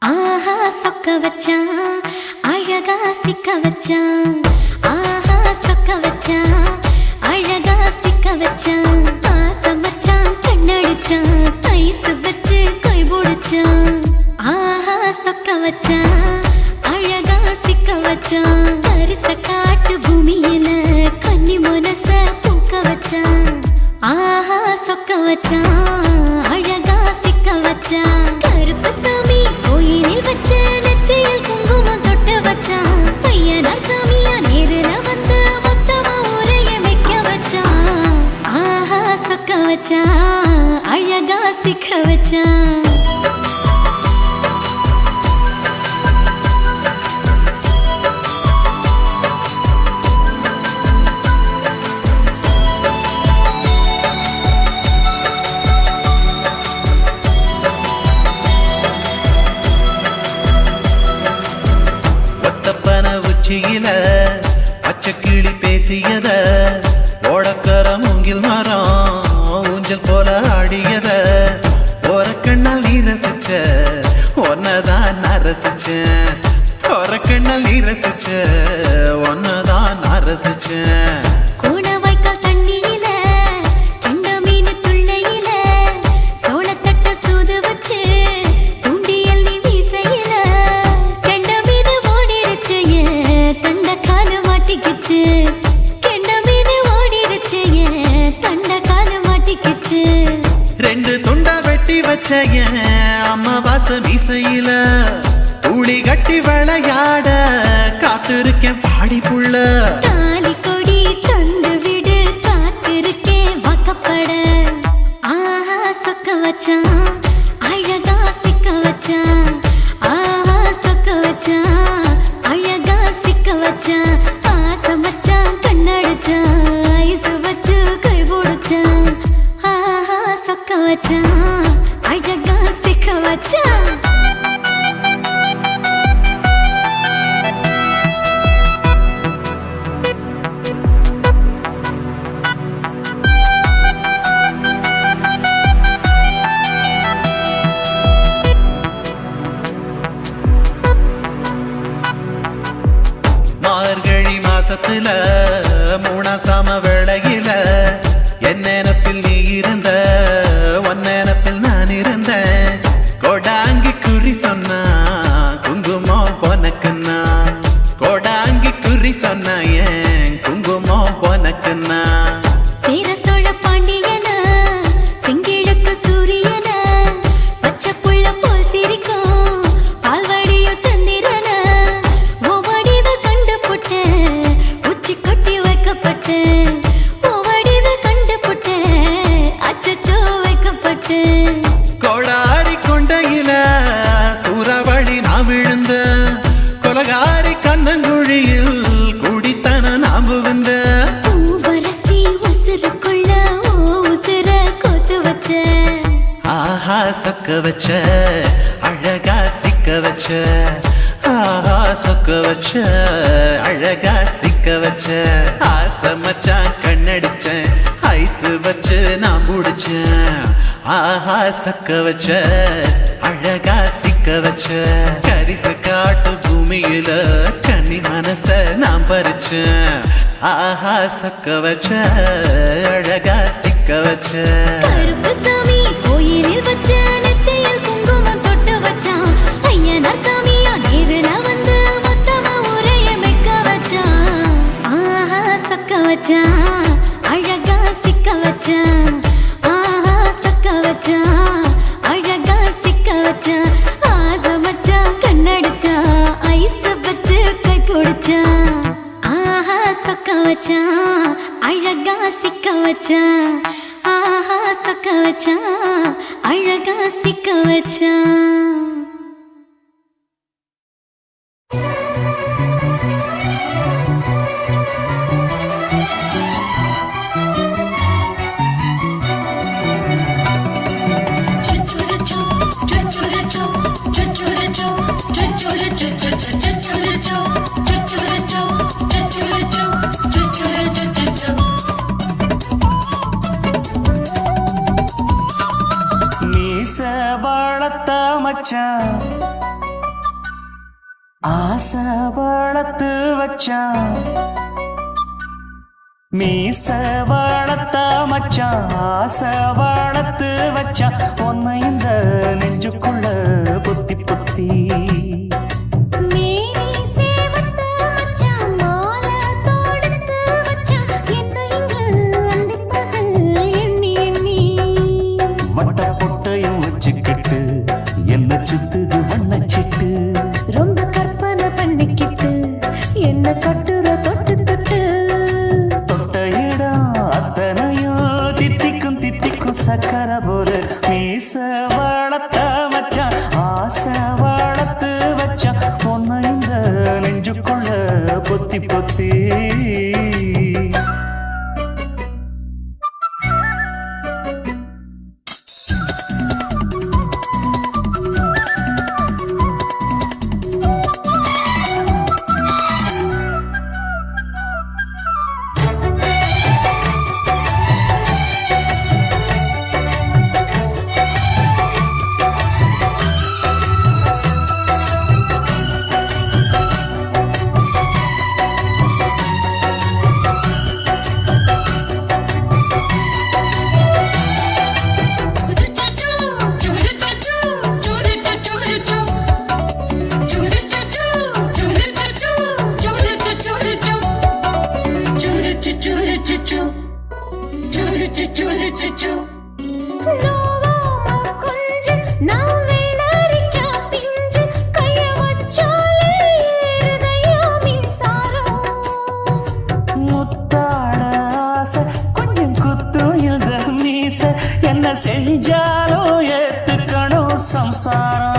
ஆஹா சொக்க வச்சான் அழகா சிக்க வச்சான். ஆஹா சொக்க வச்சான் அழகா சிக்க வச்சான். ஆசை வச்சான் கண்ணடிச்சான் ஐசு வச்சு கை போடுச்சான். ஆஹா சொக்க வச்சான் அழகா சிக்க வச்சான். அரிச காட்டு பூமியில கன்னி மனச பூக்க வச்சான். ஆஹா சொக்க வச்சான் அழகா சிக்க வச்சான். கருப்பு சாமி கோயிலில் வச்ச நெத்தியில் குங்குமம் தொட்டு வச்சான். பையனா சாமியா நேரில வந்து மொத்தமா ஊரைய வைக்க வச்சான். ஆஹா சொக்க வச்சான் அழகா சிக்க வச்சான். பச்சைக்கிளி பேசியத ஓடக்கர மூங்கில் மரம் ஊஞ்சல் போல ஆடியத ஒரு கண்ணால் நீ ரசிச்ச ஒன்னதான் நான் ரசிச்சேன். ஒரு கண்ணால் நீ ரசிச்ச ஒன்னதான் நான் ரசிச்சேன். ரெண்டு துண்டா வெட்டி வச்ச அம்மாவாச மீசையில ஊழி கட்டி விளையாட காத்திருக்கேன் பாடி புள்ள. தாலி கொடி தந்து விடு காத்திருக்கேன் வாக்கப்பட. ஆஹா சொக்க வச்சான் அழகா சிக்க வச்சான். ஆஹா சொக்க வச்சான் அழகா சிக்க வச்சான். ஆசை வச்சான் கண்ணடிச்சான் ஐசு வச்சு கை போடுச்சான். ஆஹா சொக்க வச்சான் அழகா சிக்க வச்சான். மார்கழி மாசத்துல மூணாசாம வேளையில என் நினப்பில் நீ இருந்த உன் நினப்பில் நான் இருந்தேன். கோடாங்கி குறி சொன்னா குங்குமம் பொனக்குன்னா. கோடாங்கி குறி சொன்னா ஏன் குங்குமம் பொனக்குன்னா. சேர சோழ பாண்டியன செங்கிழக்கு சூரியன பச்சை புள்ள போல் சிரிக்கும் பால்வடியோ சந்திரன ஓவடிவ கண்டு புட்ட உச்சி கொட்டி வைக்கப்பட்டு. ஓவடிவ கண்டு புட்ட அச்சச்சோ வைக்கப்பட்டு. கோடாரி கொண்டையில சூறாவளி நான் விழுந்த கொலகாரி கண்ணங்குழியில் குடித்தன நாம் புகுந்த. பூவரசி உசுருக்குள்ள உசுர கோத்து வச்ச. ஆஹா சொக்க வச்ச அழகா சிக்க வச்ச. ஆஹா சொக்க வச்ச அழகா சிக்க வச்ச. ஆசை மச்சான் கண்ணடிச்சேன் ஐசு வச்சு நான் முடிச்சேன். ஆஹா சொக்க வச்ச அழகா சிக்க வச்ச. கரிசு காட்டு பூமியில கன்னி மனச நான் பறிச்சேன். ஆஹா சொக்க வச்ச அழகா சிக்க வச்ச. கருப்பு சாமி கோயிலில் வச்ச நெத்தியில் குங்குமம் தொட்டு வச்சான். ஐயனா சாமியா நேரில வந்து மொத்தமா ஊரைய வைக்க வச்சான். ஆஹா சொக்க வச்சான் அழகா சிக்க வச்சான். ஆஹா சொக்க வச்சான் அழகா சிக்க வச்சான். ஆசை வச்சான் கண்ணடிச்சான் ஐசு வச்சு கை போடுச்சான். ஆஹா சொக்க வச்சான் அழகா சிக்க வச்சான். ஆஹா சொக்க வச்சான் அழகா சிக்க வச்சான். மீச வளர்த்த மச்சான் ஆசை வளர்த்து வச்சான் மீச வளர்த்த மச்சான் ஆசை வளர்த்து வச்சான் உன்னை இந்த நெஞ்சுக்குள்ள பொத்தி பொத்தி வட்ட பொட்டையும் வச்சுக்கிட்டு என்ன சுத்துது வண்ணச்சிட்டு ரொம்ப கற்பனை பண்ணிக்கிட்டு என்ன கட்டுற தொட்டு தொட்டு தொட்ட இடம் அத்தனையும் தித்திக்கும் தித்திக்கும் சக்கர போல மீச வளர்த்த மச்சான் ஆசை வளர்த்து வச்சான் பொண்ணு இந்த நெஞ்சுக்குள்ள பொத்தி பொத்தி கொஞ்சம் குத்தும் இந்த மீச என்ன செஞ்சாலும் ஏத்துக்கணும் சம்சாரம்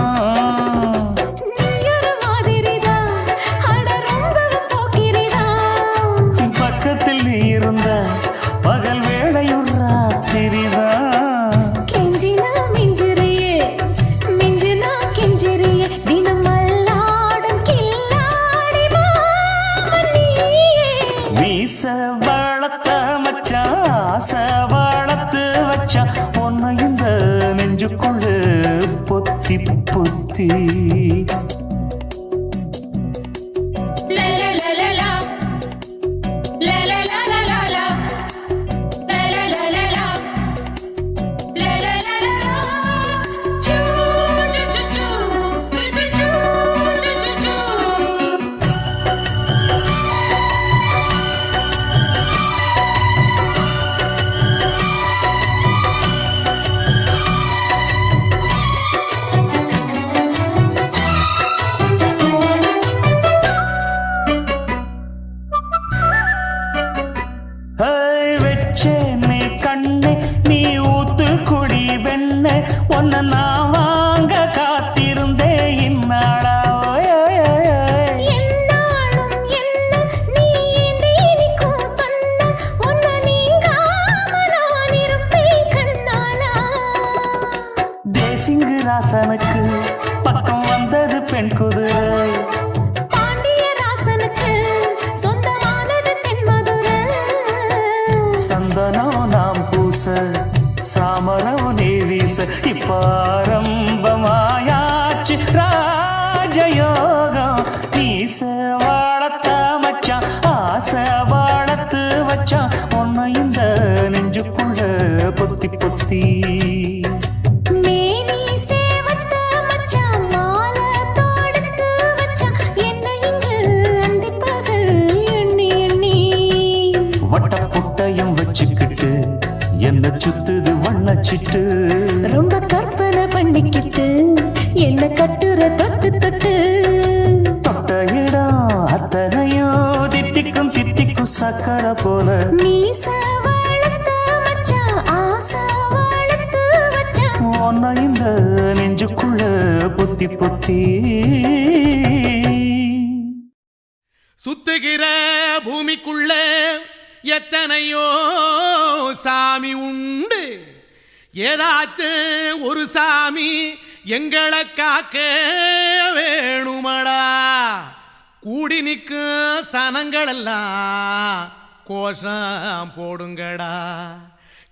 பக்கத்தில் நீ இருந்த பகல் வேளையும் ராத்திரிதான் கெஞ்சினா மிஞ்சிறியே மிஞ்சினா கெஞ்சிறியே தினம் மல்லாடும் கில்லாடி மாமணியே மீச வளர்த்த மச்சான் ஆசை வளர்த்து வச்சான் உன்னை இந்த நெஞ்சுக்குள்ள பொத்தி பொத்தி வச்சேனே கண்ணே நீ ஊத்து குடி வெண்ணே உன்னை நான் வாங்க காத்திருந்தே இந்நாளா தேசிங்கு ராசனுக்கு பக்கம் வந்தது பெண் குதிரை சந்தனம் நாம் பூச சாமரம் நீ வீச இப்ப ஆரம்பமாயாச்சு ராஜயோகம் நீச வாழத்த மச்சான் ஆசை வாழத்து வச்சான் உன்னை இந்த நெஞ்சுக்குள்ள பொத்தி பொத்தி வட்ட புட்டையும் வச்சுக்கிட்டு என்ன சுத்துது வண்ணச்சிட்டு ரொம்ப கற்பனை பண்ணிக்கிட்டு என்ன கட்டுற தொட்டு தொட்டு தொட்ட இடம் அத்தனையும் தித்திக்கும் தித்திக்கும் சக்கர போல மீச வளர்த்த மச்சான் ஆசை வளர்த்து வச்சான் உன்னை இந்த நெஞ்சுக்குள்ள பொத்தி பொத்தி சுத்துகிற பூமிக்குள்ள எத்தனையோ சாமி உண்டு ஏதாச்சும் ஒரு சாமி எங்களை காக்க வேணுமடா கூடி நிற்கும் சனங்களெல்லாம் கோஷம் போடுங்கடா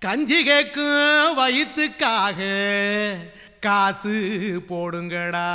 கஞ்சி கேக்கும் வயிற்றுக்காக காசு போடுங்கடா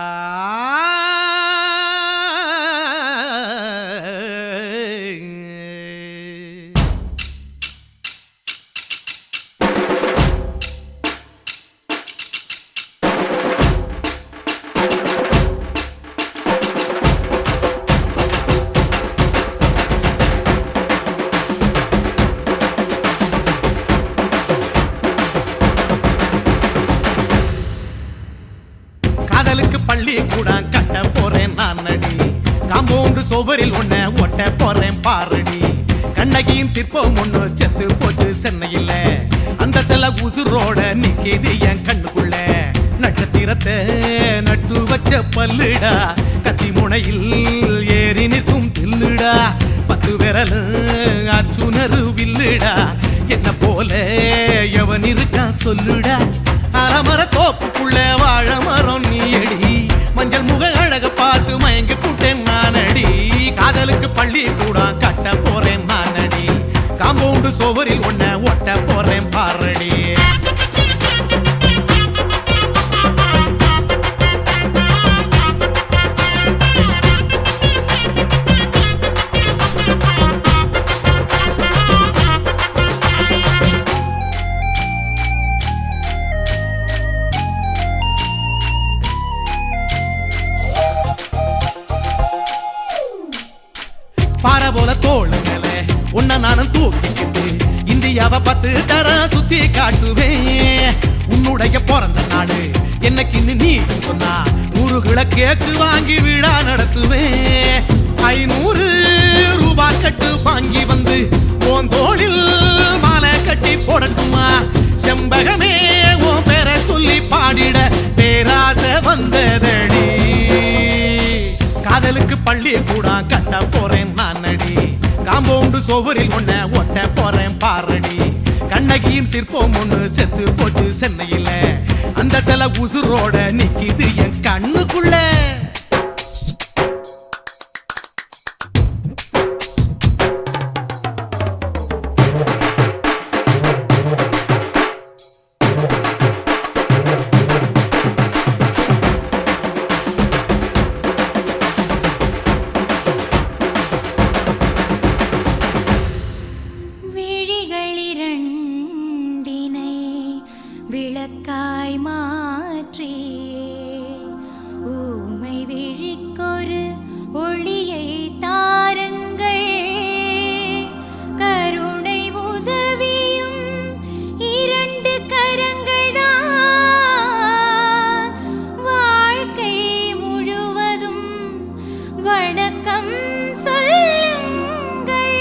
காதலுக்கு பள்ளி கூட கட்ட போறேன் நான் நடி காம்பவுண்டு சுவரில் ஒன்ன ஒட்ட போறேன் பாரடி கண்ணகியின் சிற்பம் ஒண்ணு செத்து போச்சு சென்னையில அந்த செல்ல உசுரோட நிக்கிது என் கண்ணுக்குள்ள நட்சத்திரத்தை நட்டு வச்ச பல்லுடா கத்தி முனையில் ஏறி நிற்கும் தில்லுடா 10 விரல் அச்சுணரு வில்லுடா என்ன போல எவன் இருக்கான் சொல்லுடா அலமர தோப்புக்குள்ள வாழ மரம் நீயடி மஞ்சள் முக அழக பார்த்து மயங்கி புட்டேன் நானடி காதலுக்கு பள்ளி கூட கட்ட போறேன் நானடி காம்பவுண்டு சுவரில் ஒன்ன ஒட்ட போறேன் பாரடி பாறை போல தோளு மேல உன்ன நானும் தூக்கிக்கிட்டு இந்தியாவை 10 தர சுத்தி காட்டுவேன் உன்னுடைய பிறந்த நாடு என்னைக்குன்னு நீ சொன்னா 100 கிலோ கேக்கு வாங்கி விழா நடத்துவேன் 500 ரூபாய் கட்டு வாங்கி வந்து உன் தோளில் மாலை கட்டி போடட்டுமா செம்பகமே உன் பேரை சொல்லி பாடிட பேராசை வந்ததடி காதலுக்கு பள்ளி கூட கட்ட போறேன் நானடி காம்பவுண்டு சுவரில் ஒன்ன ஒட்ட போறேன் பாரடி கண்ணகியின் சிற்பம் ஒண்ணு செத்து போச்சு சென்னையில அந்த செல உசுரோட நிக்கிது என் கண்ணுக்குள்ள விளக்காய் மாற்றி ஊமை விழிக்கொரு ஒளியை தாருங்கள் கருணை உதவியும் 2 கரங்கள்தான் வாழ்க்கை முழுவதும் வணக்கம் சொல்லுங்கள்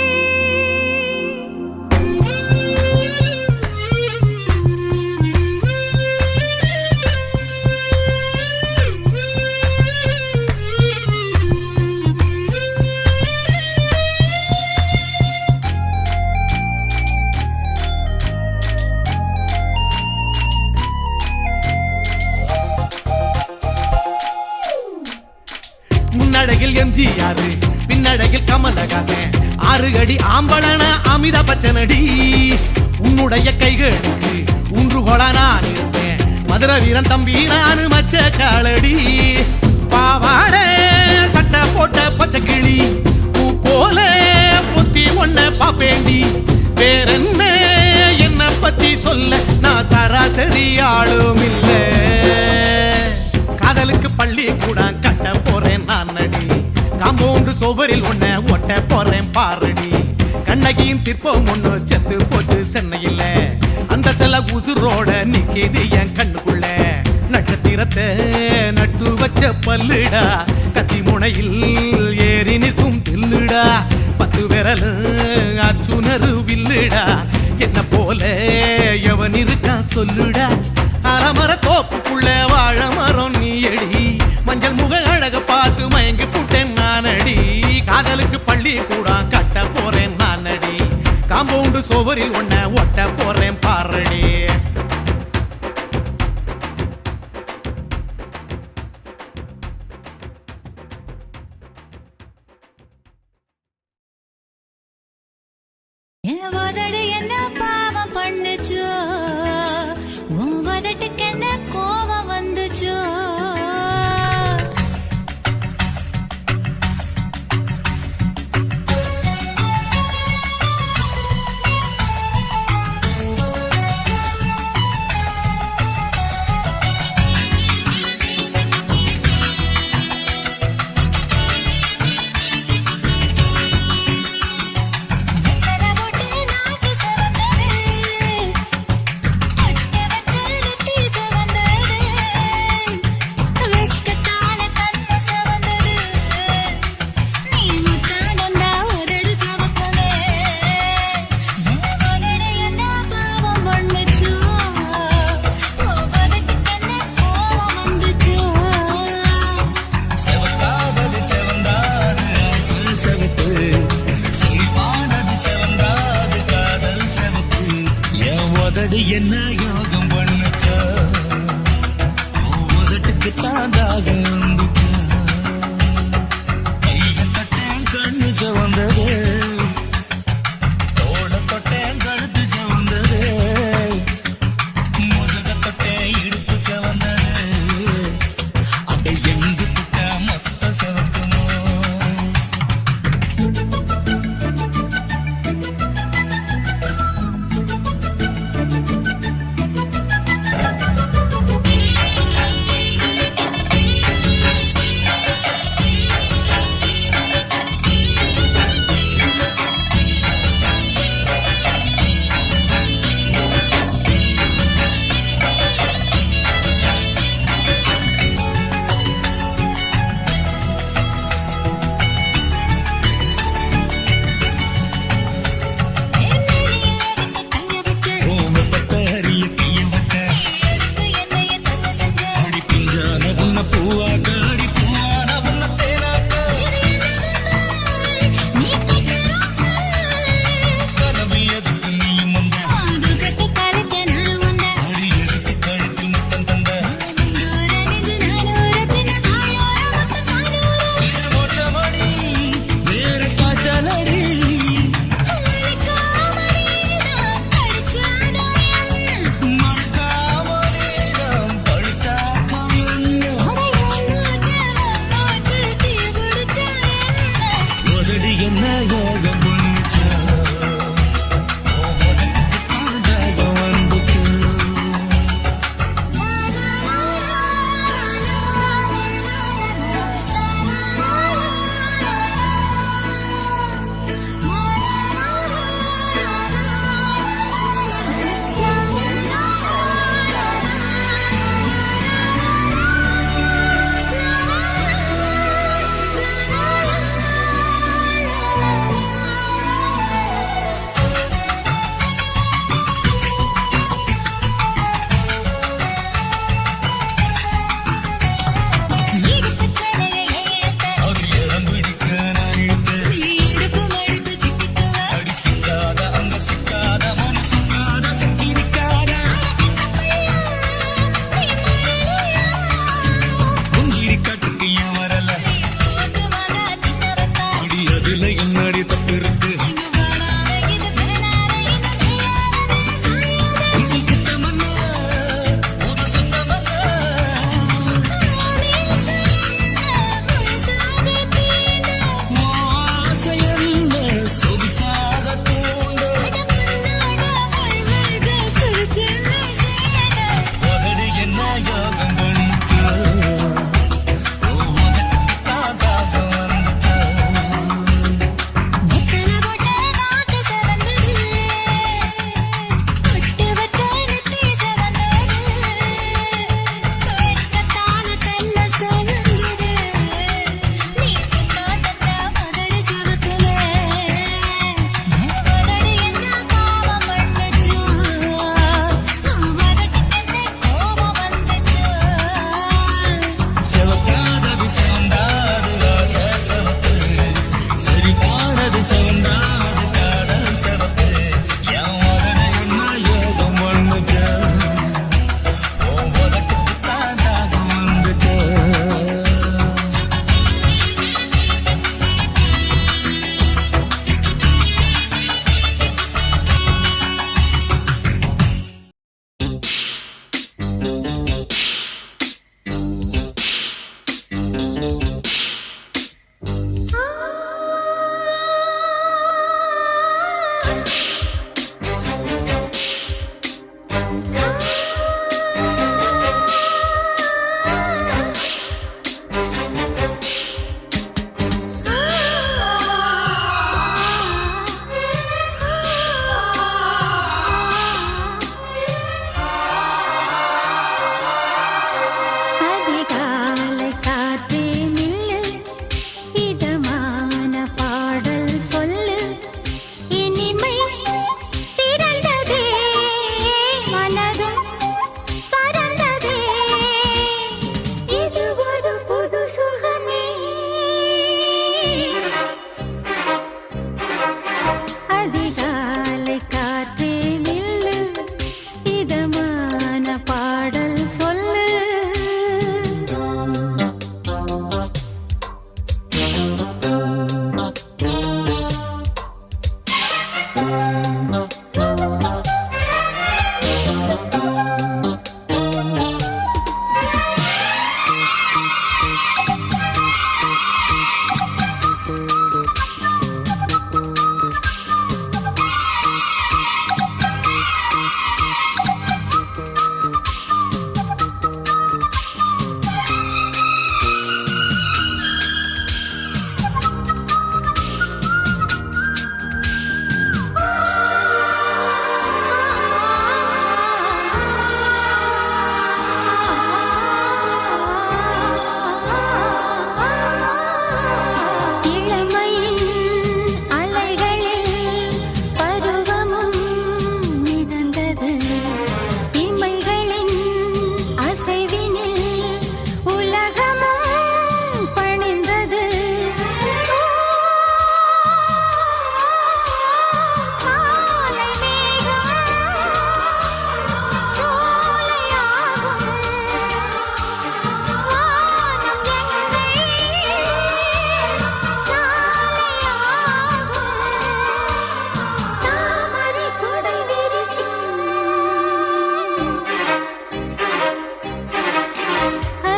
முன்னழகில் எம்ஜிஆர் பின்னழகில் கமலஹாசன் 6 அடி ஆம்பளன அமிதாப் பச்சனடி உன்னுடைய கைகளுக்கு ஊன்றுகோலா நான் இருப்பேன் மதுரை வீரன் தம்பி நானு மச்ச காலடி பாவாட சட்டை போட்ட பச்சை கிளி பூ போல பொத்தி ஒன்ன பாப்பேண்டி வேறென்ன என்ன பத்தி சொல்ல நான் சராசரி ஆளும் இல்லை காதலுக்கு பள்ளி கூட கட்ட போறேன் நானடி காம்பவுண்டு சுவரில் ஒன்ன ஒட்ட போறேன் பாரடி கண்ணகியின் சிற்பம் ஒண்ணு செத்து போச்சு சென்னையில அந்த செல உசுரோட நிக்கிது என் கண்ணுக்குள்ள நட்சத்திரத்தை நட்டு வச்ச பல்லுடா கத்தி முனையில் ஏறி நிற்கும் தில்லுடா 10 விரல் அச்சுணரு வில்லுடா என்ன போல எவன் இருக்கான் சொல்லுடா அலமர தோப்புக்குள்ள வாழ மரம் நீயடி மஞ்சள் முக அழக பார்த்து மயங்கி புட்டேன் நானடி காதலுக்கு பள்ளி கூட கட்ட போறேன் நானடி காம்பவுண்டு சுவரில் ஒன்ன ஒட்ட போறேன் பாரடி என்ன பாவம் பண்ணுச்சோ உன் வதட்டுக்கு என்ன கோவம் வந்துச்சோ அது என்ன யோகம் பண்ணுச்சா உதட்டுக்கு தான் தாகம் வந்துச்சா கைய தொட்டேன் கண்ணு சவந்தது தோள தொட்டேன் கழுத்து சவந்தது முதுக தொட்டேன் இடுப்பு சவந்தது அதை எங்கு தொட்ட மொத்த சவக்குமோ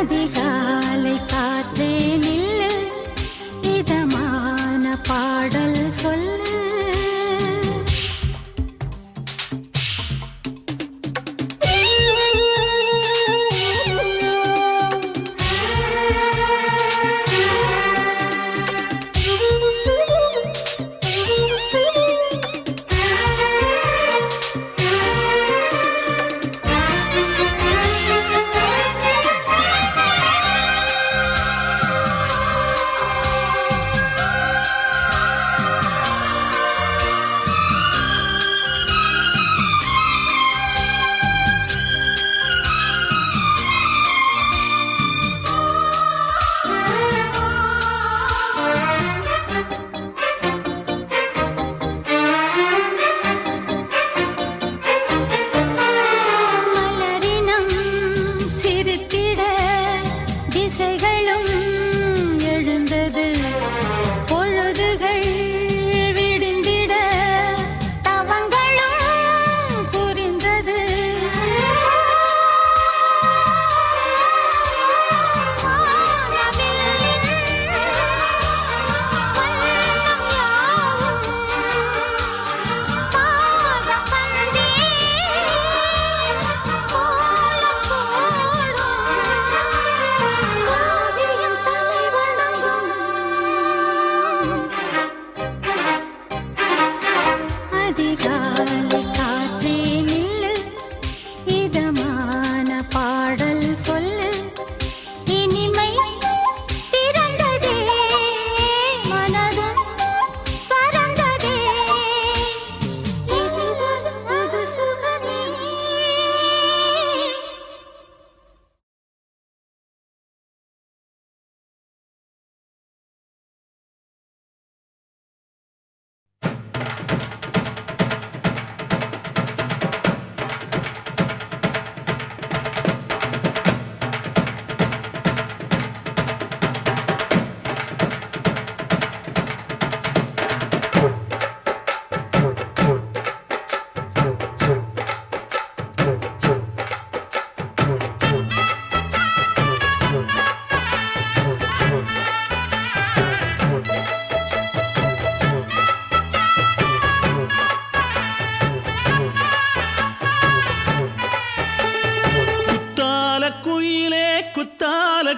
அதிகாலை காற்றே நில்லு இதமான பாடல் சொல்லு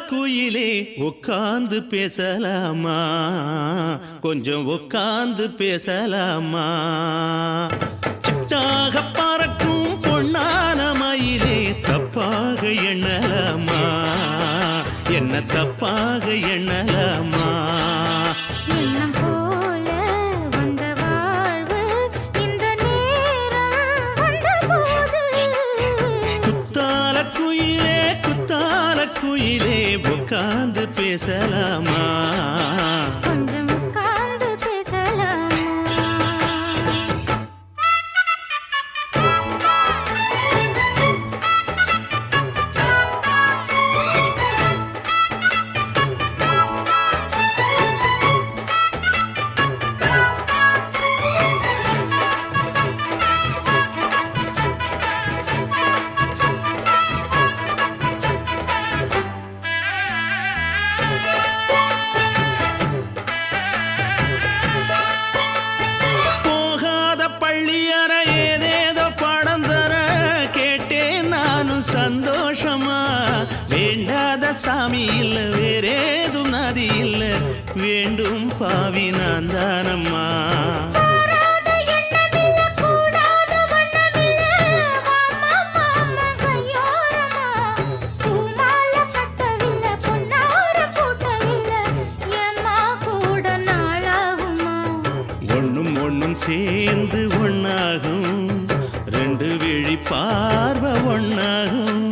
குயிலே உட்கார்ந்து பேசலாமா கொஞ்சம் உட்கார்ந்து பேசலாமா சிட்டாக பறக்கும் பொன்னான மயிலே தப்பாக எண்ணலாமா என்ன தப்பாக எண்ணலாமா எண்ணம் போல வந்த வாழ்வு இந்த நேரம் வந்தபோது குத்தால குயிலே உட்கார்ந்து பேசலாமா கொஞ்சம் உட்கார்ந்து பேசலாமா சந்தோஷமா வேண்டாத சாமி இல்ல வேறேது நதி இல்ல வேண்டும் பாவி நான் தானம்மா ஒண்ணும் சேர்ந்து ஒன்னாகும் ரெண்டு விழி பார்வை ஒன்னாகும்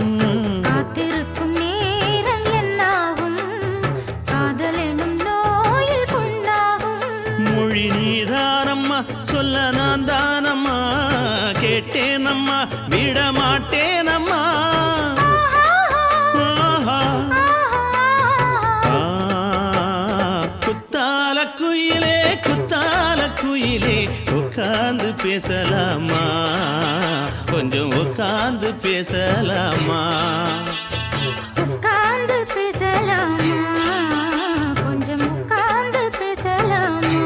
காத்திருக்கும் நேரம் என்னாகும் காதல் எனும் நோயில் புண்ணாகும் மொழி நீதானம்மா சொல்ல நான் தானம்மா கேட்டேனம்மா விட மாட்டேனம்மா குத்தால குயிலே உட்கார்ந்து பேசலாமா கொஞ்சம் உட்கார்ந்து பேசலாமா உட்கார்ந்து பேசலாமா கொஞ்சம் உட்கார்ந்து பேசலாமா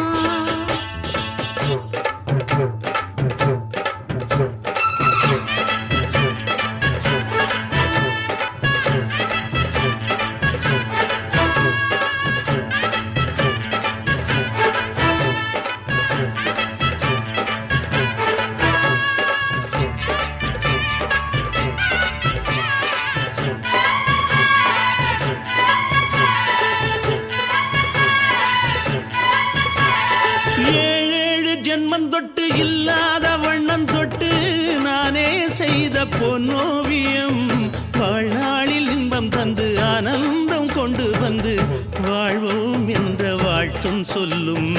ஏழேழு ஜென்மம் தொட்டு இல்லாத வண்ணம் தொட்டு நானே செய்த பொன்னோவியம் வாழ்நாளில் இன்பம் தந்து ஆனந்தம் கொண்டு வந்து வாழ்வோம் என்ற வாழ்த்தும் சொல்லும்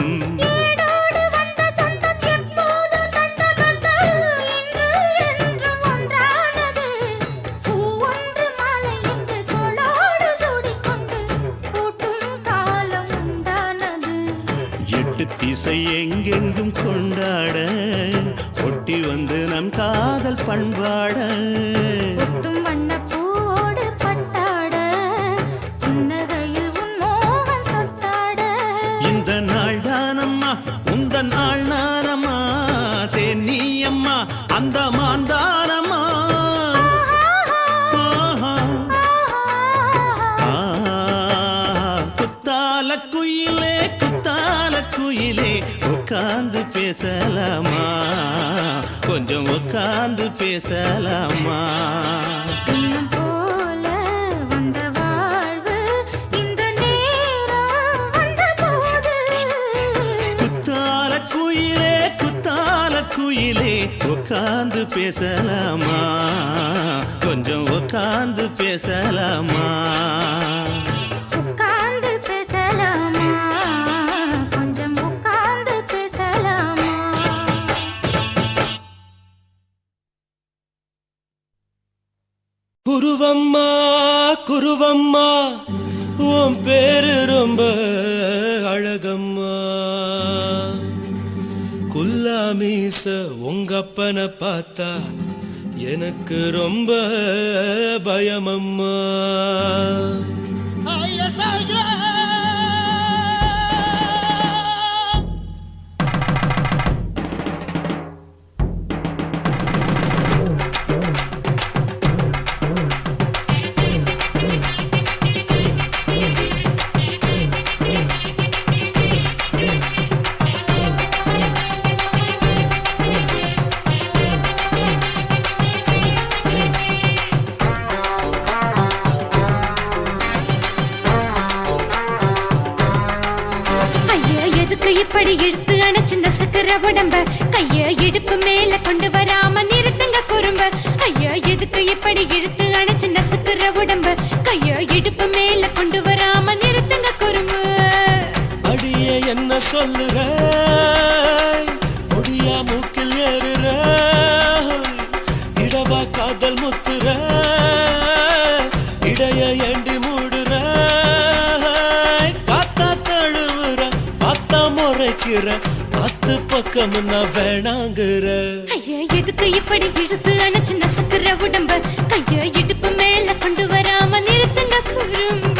ஏடோடு வந்த சொந்தம் எப்போதும் தந்த பந்தம் இன்று என்றும் ஒன்றானது பூ ஒன்று மாலை என்று தோளோடு சூடிக்கொண்டு பூட்டும் காலம் உண்டானது எட்டு திசை எங்கெங்கும் கொண்டாட ஒட்டி வந்து நம் காதல் பண்பாட ஒட்டும் வண்ண பூவோடு பட்டாட புன்னகையில் உன் மோகம் தொட்டாட இந்த நாள் தானம்மா உந்த நாள் நானம்மா தேனி அம்மா அந்த மாந்தானம்மா ஆஹா. குத்தால குயிலே உட்கார்ந்து பேசலாமா கொஞ்சம் உட்கார்ந்து பேசலாமா இன்னும் போல வந்த வாழ்வு இந்த நேரம் வந்தபோது குத்தால குயிலே உட்கார்ந்து பேசலாமா கொஞ்சம் உட்கார்ந்து பேசலாமா உட்கார்ந்து பேசலாமா கொஞ்சம் உட்கார்ந்து பேசலாமா குருவம்மா குருவம்மா உன் பேரு ரொம்ப அழகம்மா குல்லாமீச உங்க அப்பனை பார்த்தா எனக்கு ரொம்ப பயமம்மா ஐயா எதுக்கு இப்படி இழுத்து அணைச்சு நசுக்கிற உடம்ப கைய இடுப்பு மேல கொண்டு வராம நிறுத்துங்க குறும்ப ஐயா எதுக்கு இப்படி இழுத்து அணைச்சு நசுக்கிற உடம்ப கைய இடுப்பு மேல கொண்டு வராம நிறுத்துங்க குறும்ப அடியே என்ன சொல்லுற முடியா மூக்கில் ஏறுற இடவா காதல் முத்துற இடைய ஏண்டி மூடுற காத்தா தழுவுற பார்த்தா முறைக்கிற பத்து பக்கம் நான் வேணாங்குற ஐயா எதுக்கு இப்படி இழுத்து அணைச்சு நசுக்கிற உடம்ப கைய இடுப்பு மேல கொண்டு வராம நிறுத்துங்க குறும்ப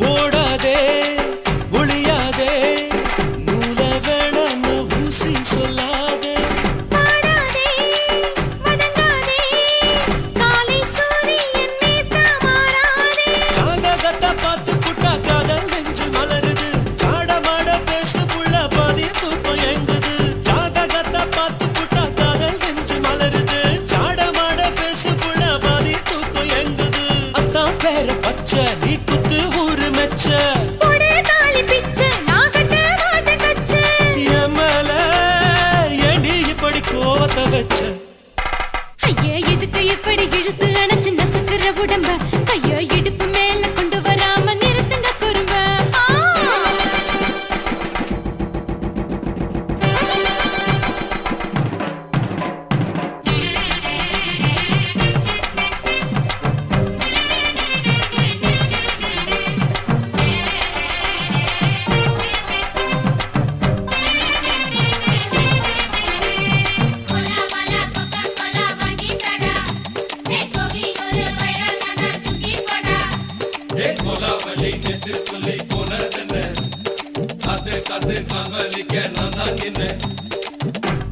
ஓடாதே ஒளியாதே நூல வேணான்னு ஊசி சொல்லாதே பாடாதே வதங்காதே காலை சூரியன் மீதா மாறாதே ஜாதகத்தை பார்த்து புட்டா காதல் நெஞ்சு மலருது சாட மாட பேசு புள்ள பாதி தூக்கம் எங்குது ஜாதகத்தை பார்த்து புட்டா காதல் நெஞ்சு மலருது வச்ச ஐயா எதுக்கு இப்படி இழுத்து அணைச்சு நசுக்கிற உடம்ப கையோ இடுப்பு மேல கொண்டு வராம நிறுத்துங்க குறும்ப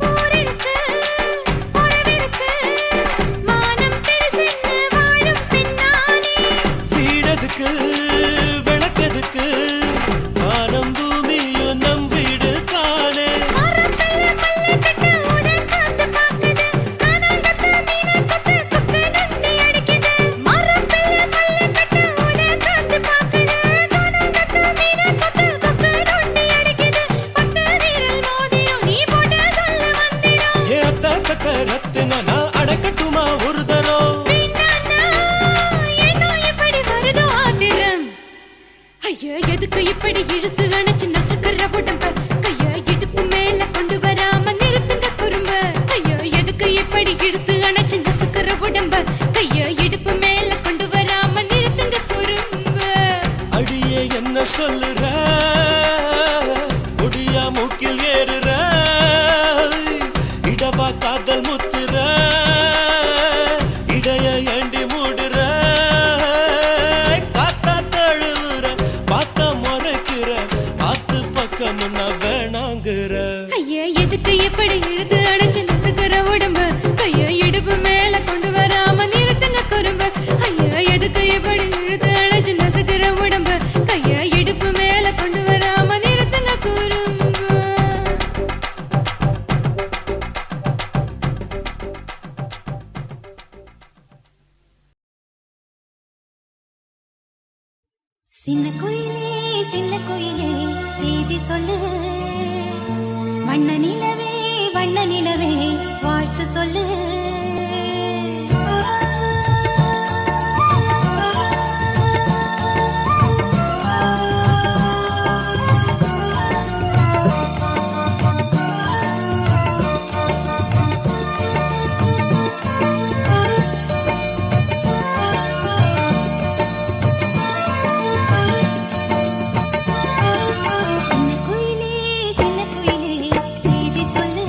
ஊரிருக்கு, உறவிருக்கு, மானம் பெருசென்னு வாழும் பின்னானே. வீடதுக்கு விளக்கதுக்கு வானம் பூமியும் நம் வீடு தானே மரத்துல மல்லு கட்டு உதன் காத்து பாக்குது. கானாங்கத்து மீனாங்கத்து குக்கு நண்டி அடிக்குது. மரத்துல மல்லு கட்டு உதன் காத்து பாக்குது. கானாங்கத்து மீனாங்கத்து குக்கு நண்டி அடிக்குது. பத்து விரல் மோதிரம் நீ போட்ட சொல்ல வந்திடும். ஏ அத்த கத்த ரத்தின நான் அடக்கட்டுமா ஒரு தரம் வீணானா, ஏனோ இப்படி வருதோ ஆத்திரம்? ஐயா எதுக்கு இப்படி இழுத்து அணைச்சு நசுக்கிற உடம்ப கையா இடுப்பு மேல கொண்டு வராம நிறுத்துங்க குறும்ப ஐயா எதுக்கு இப்படி இழுத்து அணைச்சு நசுக்கிற உடம்ப கையா இடுப்பு மேல கொண்டு வராம நிறுத்துங்க குறும்ப அடியே என்ன சொல்லுற ஒடியா மூக்கில் ஏறுற இடவா காதல் முத்துற இடைய ஏண்டி மூடுற காத்தா தழுவுற பார்த்த முறைக்கிற ஆத்து பக்கம் நான் வேணாங்குற ஐயா எதுக்கு இப்படி இழுத்து அணைச்சு நசுக்கிற உடம்ப கையா இடுப்பு மேல கொண்டு வராம நிறுத்துங்க குறும்ப ஐயா எதுக்கு இப்படி இழுத்து அணைச்சு நசுக்கிற உடம்ப கையா இடுப்பு மேல கொண்டு வராம நிறுத்துங்க குறும்ப சின்ன குயிலே செய்தி சொல்லு வண்ண நிலவே வாழ்த்து சொல்லு சின்ன குயிலே செய்தி சொல்லு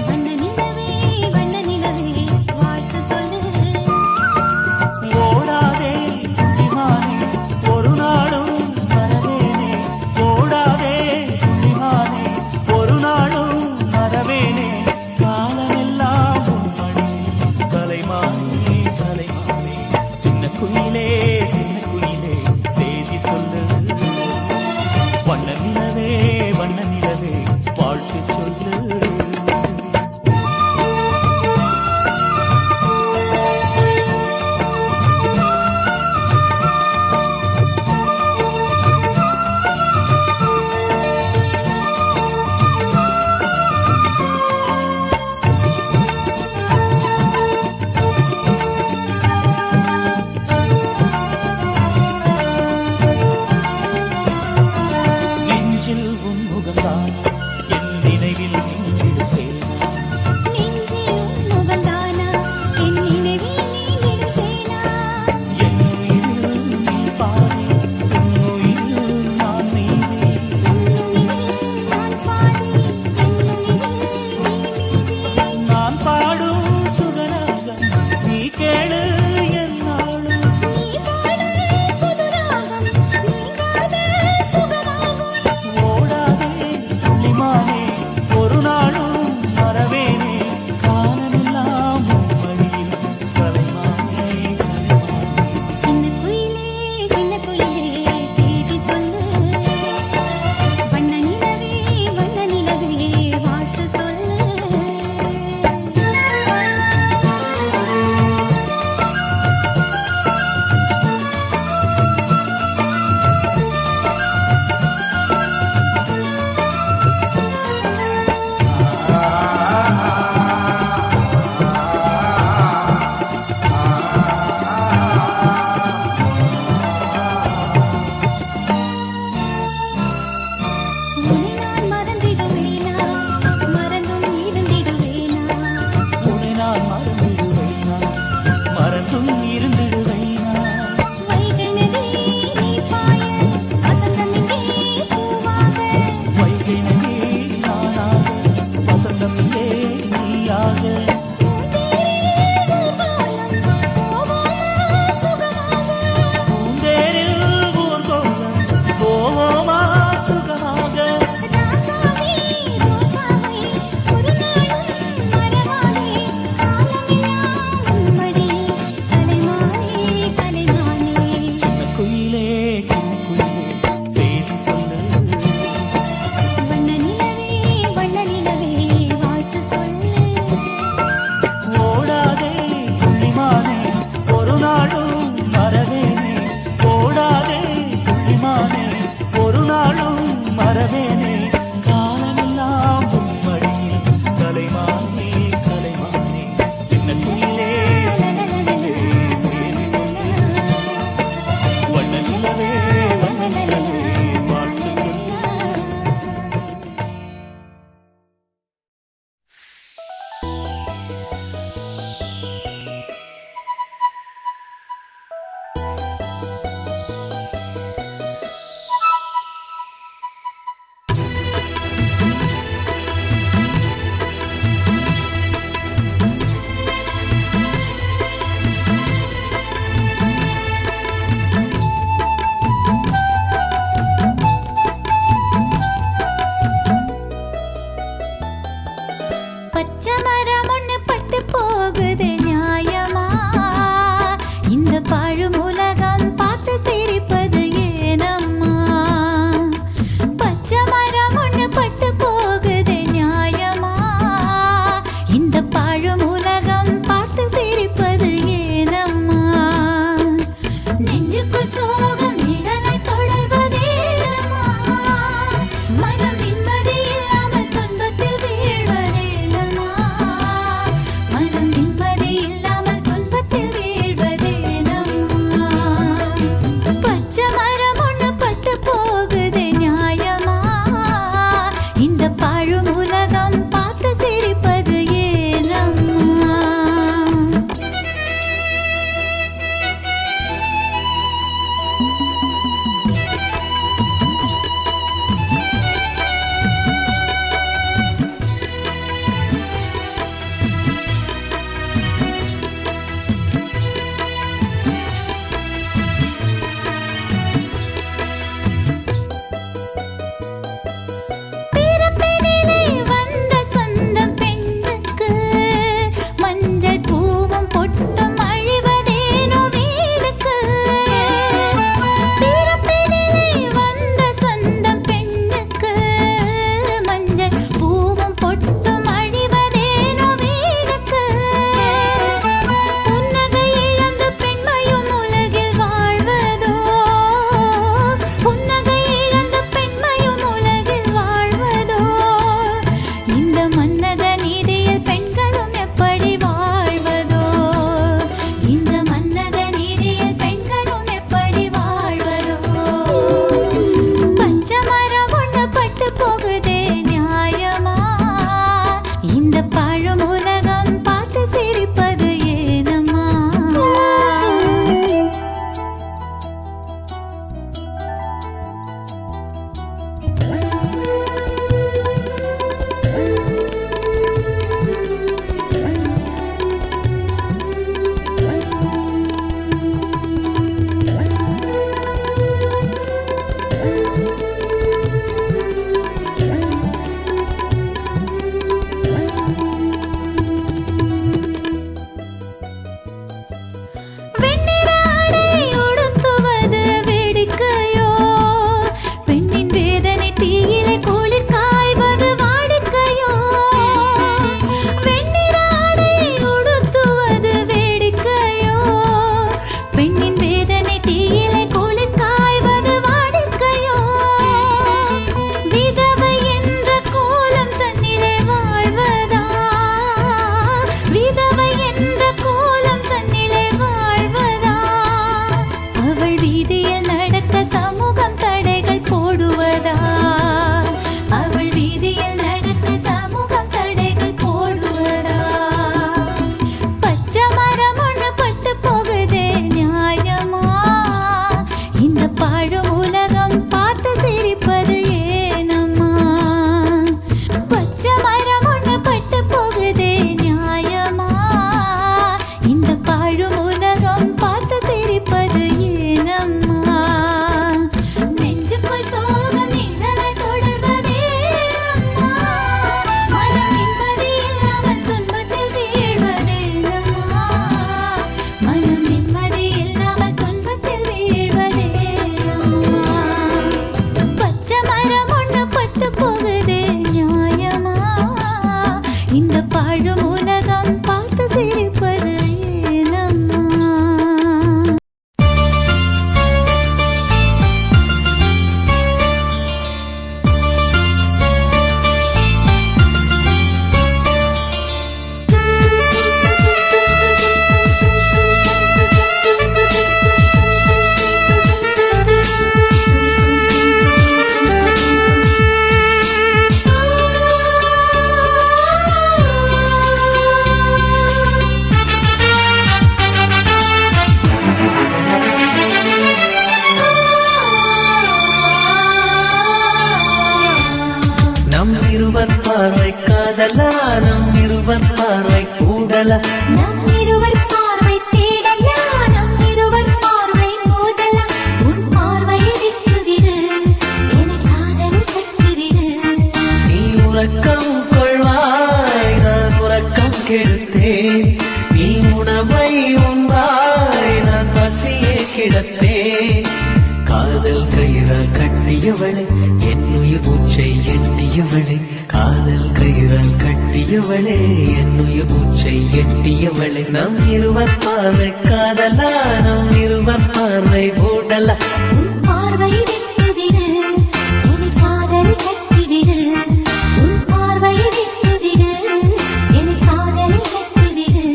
வண்ண நிலவே மட்டும் இருந்துடுவைனா வைகை நதி நீ பாய வசந்தம் இங்கே பூவாக வைகை நதி நானாக வசந்தம் இங்கே நீயாக பூந்தேரில் ஊர்கோலம் போவோமா சுகமாக சின்ன குயிலே செய்தி சொல்லு ஓடாதே புள்ளிமானே ஒரு நாளும் மறவேனே ஓடாதே புள்ளிமானே ஒரு நாளும் மறவேனே காலமெல்லாம் உம்மடியில் கலைமானே கலைமானே சின்ன குயிலே செய்தி சொல்லு வண்ண நிலவே வாழ்த்து சொல்லு பார்வை காதலா நம் இருவர் பார்வை கூடலா நம் இருவர் பார்வை தேடலா நம் இருவர் பார்வை மோதலா உன் பார்வையை விட்டுவிடு என காதல் கட்டிவிடு நீ உறக்கம் கொள்வாய் நான் உறக்கம் கெடுத்தேன் நீ உணவை உண்பாய் நான் பசியே கிடப்பேன் காதல் கயிறால் கட்டியவளே என் உயிர் மூச்சை எட்டியவளே காதல் கயிறால் கட்டியவளே என் உயிர் மூச்சை எட்டியவளே நம் இருவர் பார்வை காதலா நம் இருவர் பார்வை மூடலா உன் பார்வையை விட்டுவிடு என காதல் கட்டிவிடு உன் பார்வையை விட்டுவிடு என காதல் கட்டிவிடு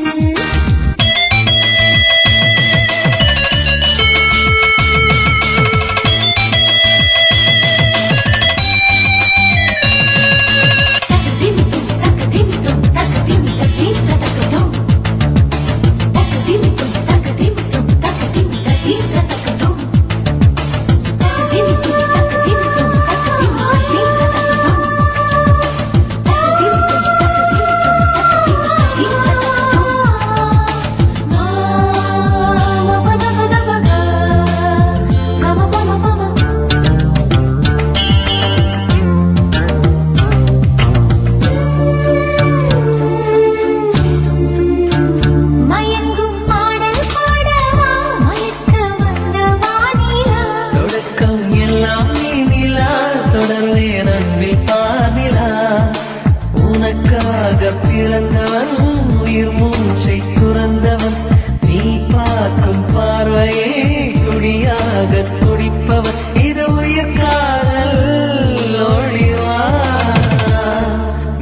மயங்கும் பாடல் பாடவா மயக்க வந்த வானிலா தொடக்கம் எல்லாம் நீ நிலா தொடர்வேன் அன்பில் பாதிலா உனக்காக பிறந்தவன் உயிர் மூச்சை துறந்தவன் நீ பார்க்கும் பார்வையே துடியாக துடிப்பவன் இது உயிர் காதல் ஒளிவா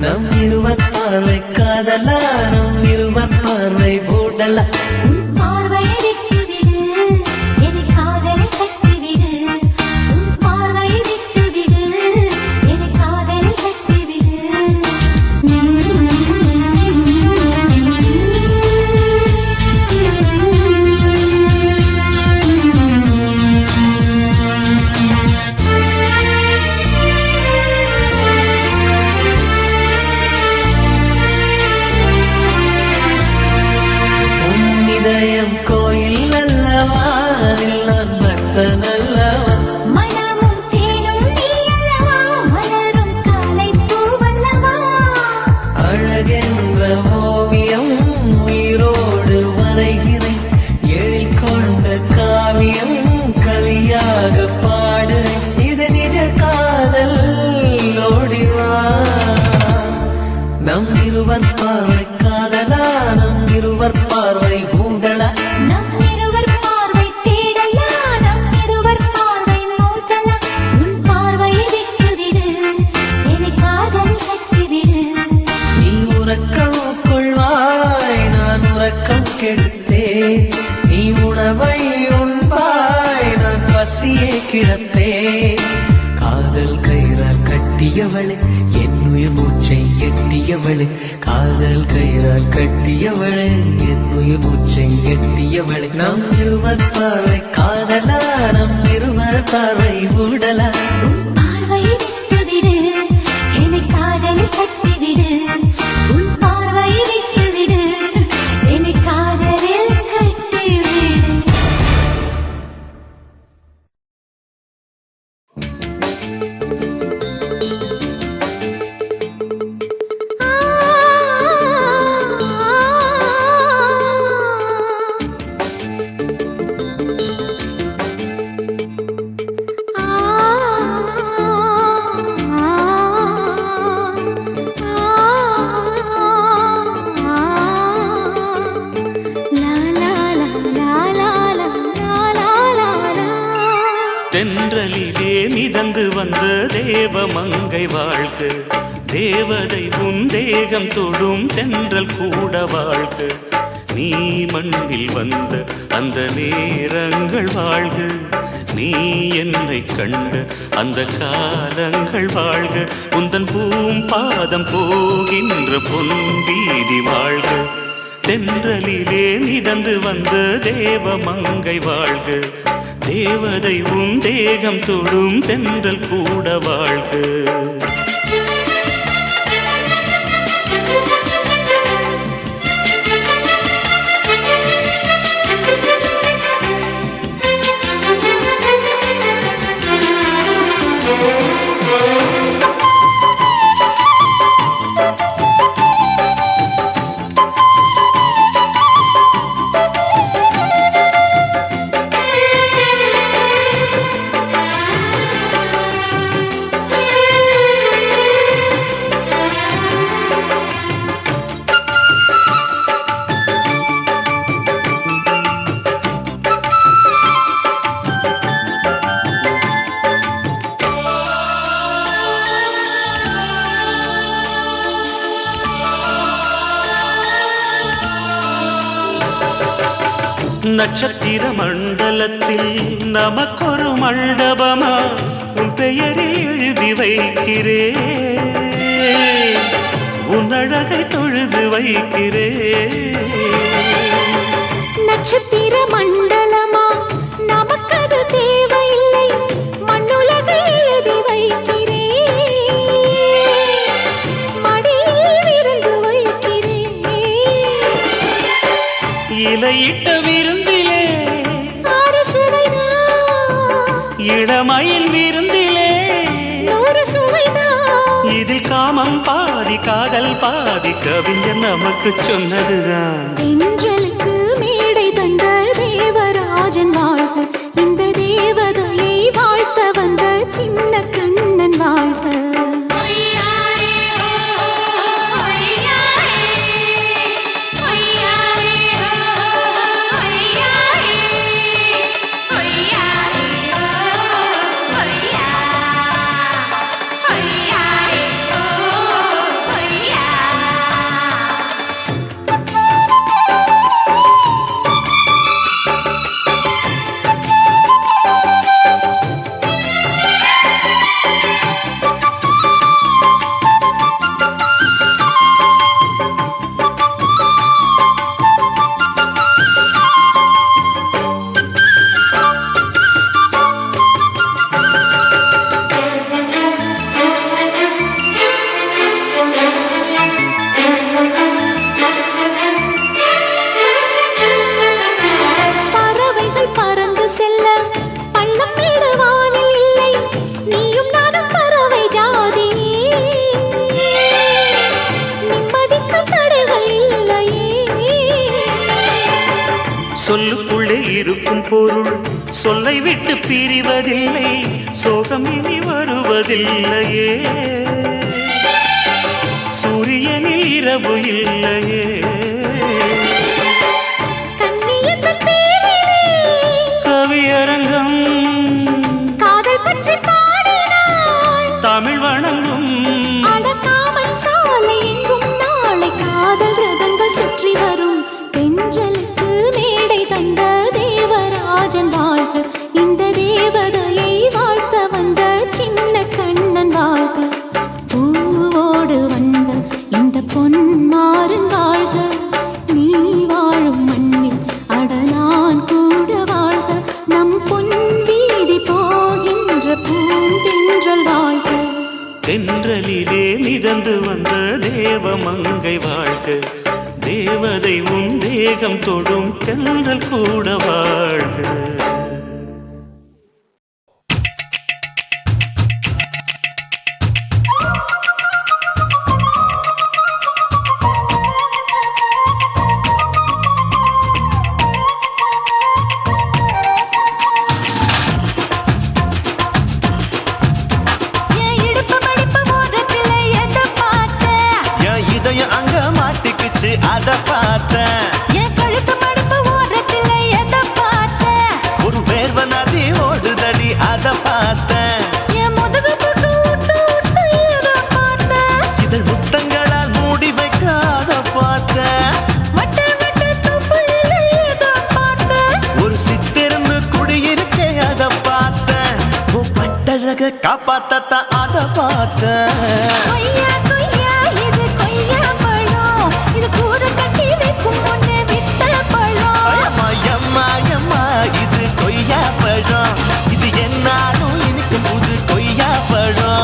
நம் இருவர் பார்வை காதலா நம் இருவர் பார்வை மூடலா உன் பார்வையை விட்டுவிடு என காதலை கட்டிவிடு உன் பார்வையை விட்டுவிடு என காதலை கட்டிவிடு உன் இதயம் கோயில் அல்லவா அதில் நான் பக்தன் அல்லவா மனமும் தேனும் நீ அல்லவா மலரும் காலை பூவல்லவா அழகென்ற ஓவியம் உயிரோடு வரைகிறேன் எழில் கொண்ட காவியம் கலியாக பாடுறேன் இது நிஜ காதல் ஓடிவா நம் இருவர் பார்வை காதலா நம் இருவர் பார்வை கூடலா நம் இருவர் பார்வை தேடலா நம் இருவர் பார்வை மோதலா உன் பார்வையை விட்டுவிடு என காதல் கட்டிவிடு நீ உறக்கம் கொள்வாய் நான் உறக்கம் கெடுத்தேன் நீ உணவை உண்பாய் நான் பசியே கிடப்பேன் காதல் கயிறால் கட்டியவளே என் உயிர் மூச்சை எட்டியவளே காதல் கயிறால் கட்டியவளே என் உயிர் மூச்சை எட்டியவளே நம் இருவர் பார்வை காதலா நம் இருவர் பார்வை ஊடலா உன் பார்வையை விட்டுவிடு என காதல் கட்டிவிடு உன் பார்வையை விட்டுவிடு என காதலில் கட்டிவிடு தென்றலிலே மிதந்து வந்த தேவமங்கை வாழ்க தேவதை உன் தேகம் தொடும் தென்றல் கூட வாழ்க நீ மண்ணில் வந்த அந்த நேரங்கள் வாழ்க நீ என்னை கண்ட அந்த காலங்கள் வாழ்க உந்தன் பூம்பாதம் போகின்ற பொன் வீதி வாழ்க தென்றலிலே மிதந்து வந்த தேவமங்கை வாழ்க தேவதை உன் தேகம் தொடும் தென்றல் கூட வாழ்க நட்சத்திர மண்டலத்தில் நமக்கொரு மண்டபமா உன் பெயரில் எழுதி வைக்கிறேன், உன் அழகை தொழுது வைக்கிறேன். நட்சத்திர மண்டலமா நமக்கது தேவையில்லை, மண்ணுலகை எழுதி வைக்கிறேன், மடியில் விருந்து வைக்கிறேன். இலையிட்ட விருந்திலே ஆறு சுவைதான், இளமயில் விருந்திலே நூறு சுவைதான். இதில் காமம் பாதி காதல் பாதி கவிஞர் நமக்கு சொன்னதுதான். தென்றலுக்கு மேடை தந்த தேவராஜன் வாழ்க, இந்த தேவதையை வாழ்த்த வந்த சின்ன கண்ணன் வாழ்க. சொல்லுக்குள்ளே இருக்கும் பொருள் சொல்லை விட்டு பிரிவதில்லை, சோகம் இனி வருவதில்லையே, சூரியனில் இரவு இல்லையே. கவியரங்கம் காதல் பற்றி பாடினாள், தமிழ் வணங்கும் அடக்காமன் சாலை எங்கும் நாளை காதல் ரதங்கள் சுற்றி வரும். தென்றலுக்கு மேடை தந்த தேவராஜன் வாழ்க, இந்த தேவதையை வாழ்த்த வந்த சின்ன கண்ணன் வாழ்க. பூவோடு வந்த இந்த பொன்மாறன் வாழ்க, நீ வாழும் மண்ணில் அட நான் கூட வாழ்க, நம் பொன் வீதி போகின்ற பூந்தென்றல் வாழ்க. தென்றலிலே மிதந்து வந்த தேவமங்கை வாழ்க, தேவதை உன் தேகம் தொடும் தென்றல் கூட வாழ்க. அத பார்த்தேன், என் கழுத்து மடுப்பு ஓரத்துல எதை பார்த்தேன், ஒரு வேர்வ நதி ஓடுதடி அத பார்த்தேன், என் முதுகு புட்டு ஊட்டு ஊட்டு எதை பார்த்தேன், இதழ் முத்தங்களால் மூடி வைக்க அத பார்த்தேன், வட்ட வட்ட துப்புல எதை பார்த்தேன், ஒரு சித்திரந்து குடியிருக்க அத பார்த்தேன், உன் பட்டழக காப்பாத்தத்தான் அத பார்த்தேன். கொய்யா கொய்யா இது கொய்யா பழம், இது கூற கட்டி வைக்கும் முன்னே வித்த பழம். அம்மா எம்மா எம்மா இது கொய்யா பழம், இது என்னாலும் எனக்கு புது கொய்யா பழம்.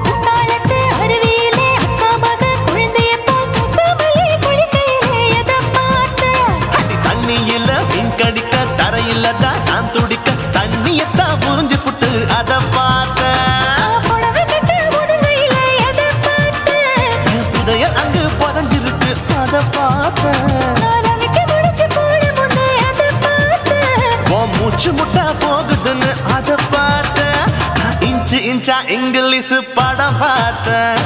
குத்தாலத்து அருவியிலே அக்கா மக குழந்தைய போல் முசாமலே குளிக்கையிலே எதை பார்த்தேன், அடி தண்ணியில மீன் கடிக்க தரையில்லதான் நான் துடிக்க தண்ணியத்தான் புரிஞ்சு புட்டு அத பார்த்தேன். புடவை கட்ட முதுகையிலே எதை பார்த்தேன், என் புதையல் அங்கு புதஞ்சிருக்கு அத பார்த்தேன். நான் ரவிக்கு முடிச்சு போட முன்னே எதை பார்த்தேன், உன் மூச்சு முட்டா போகுதுன்னு அத பார்த்தேன். நான் இன்ச்சு இன்ச்சா இங்கிலீஷ் படம் பார்த்தேன்.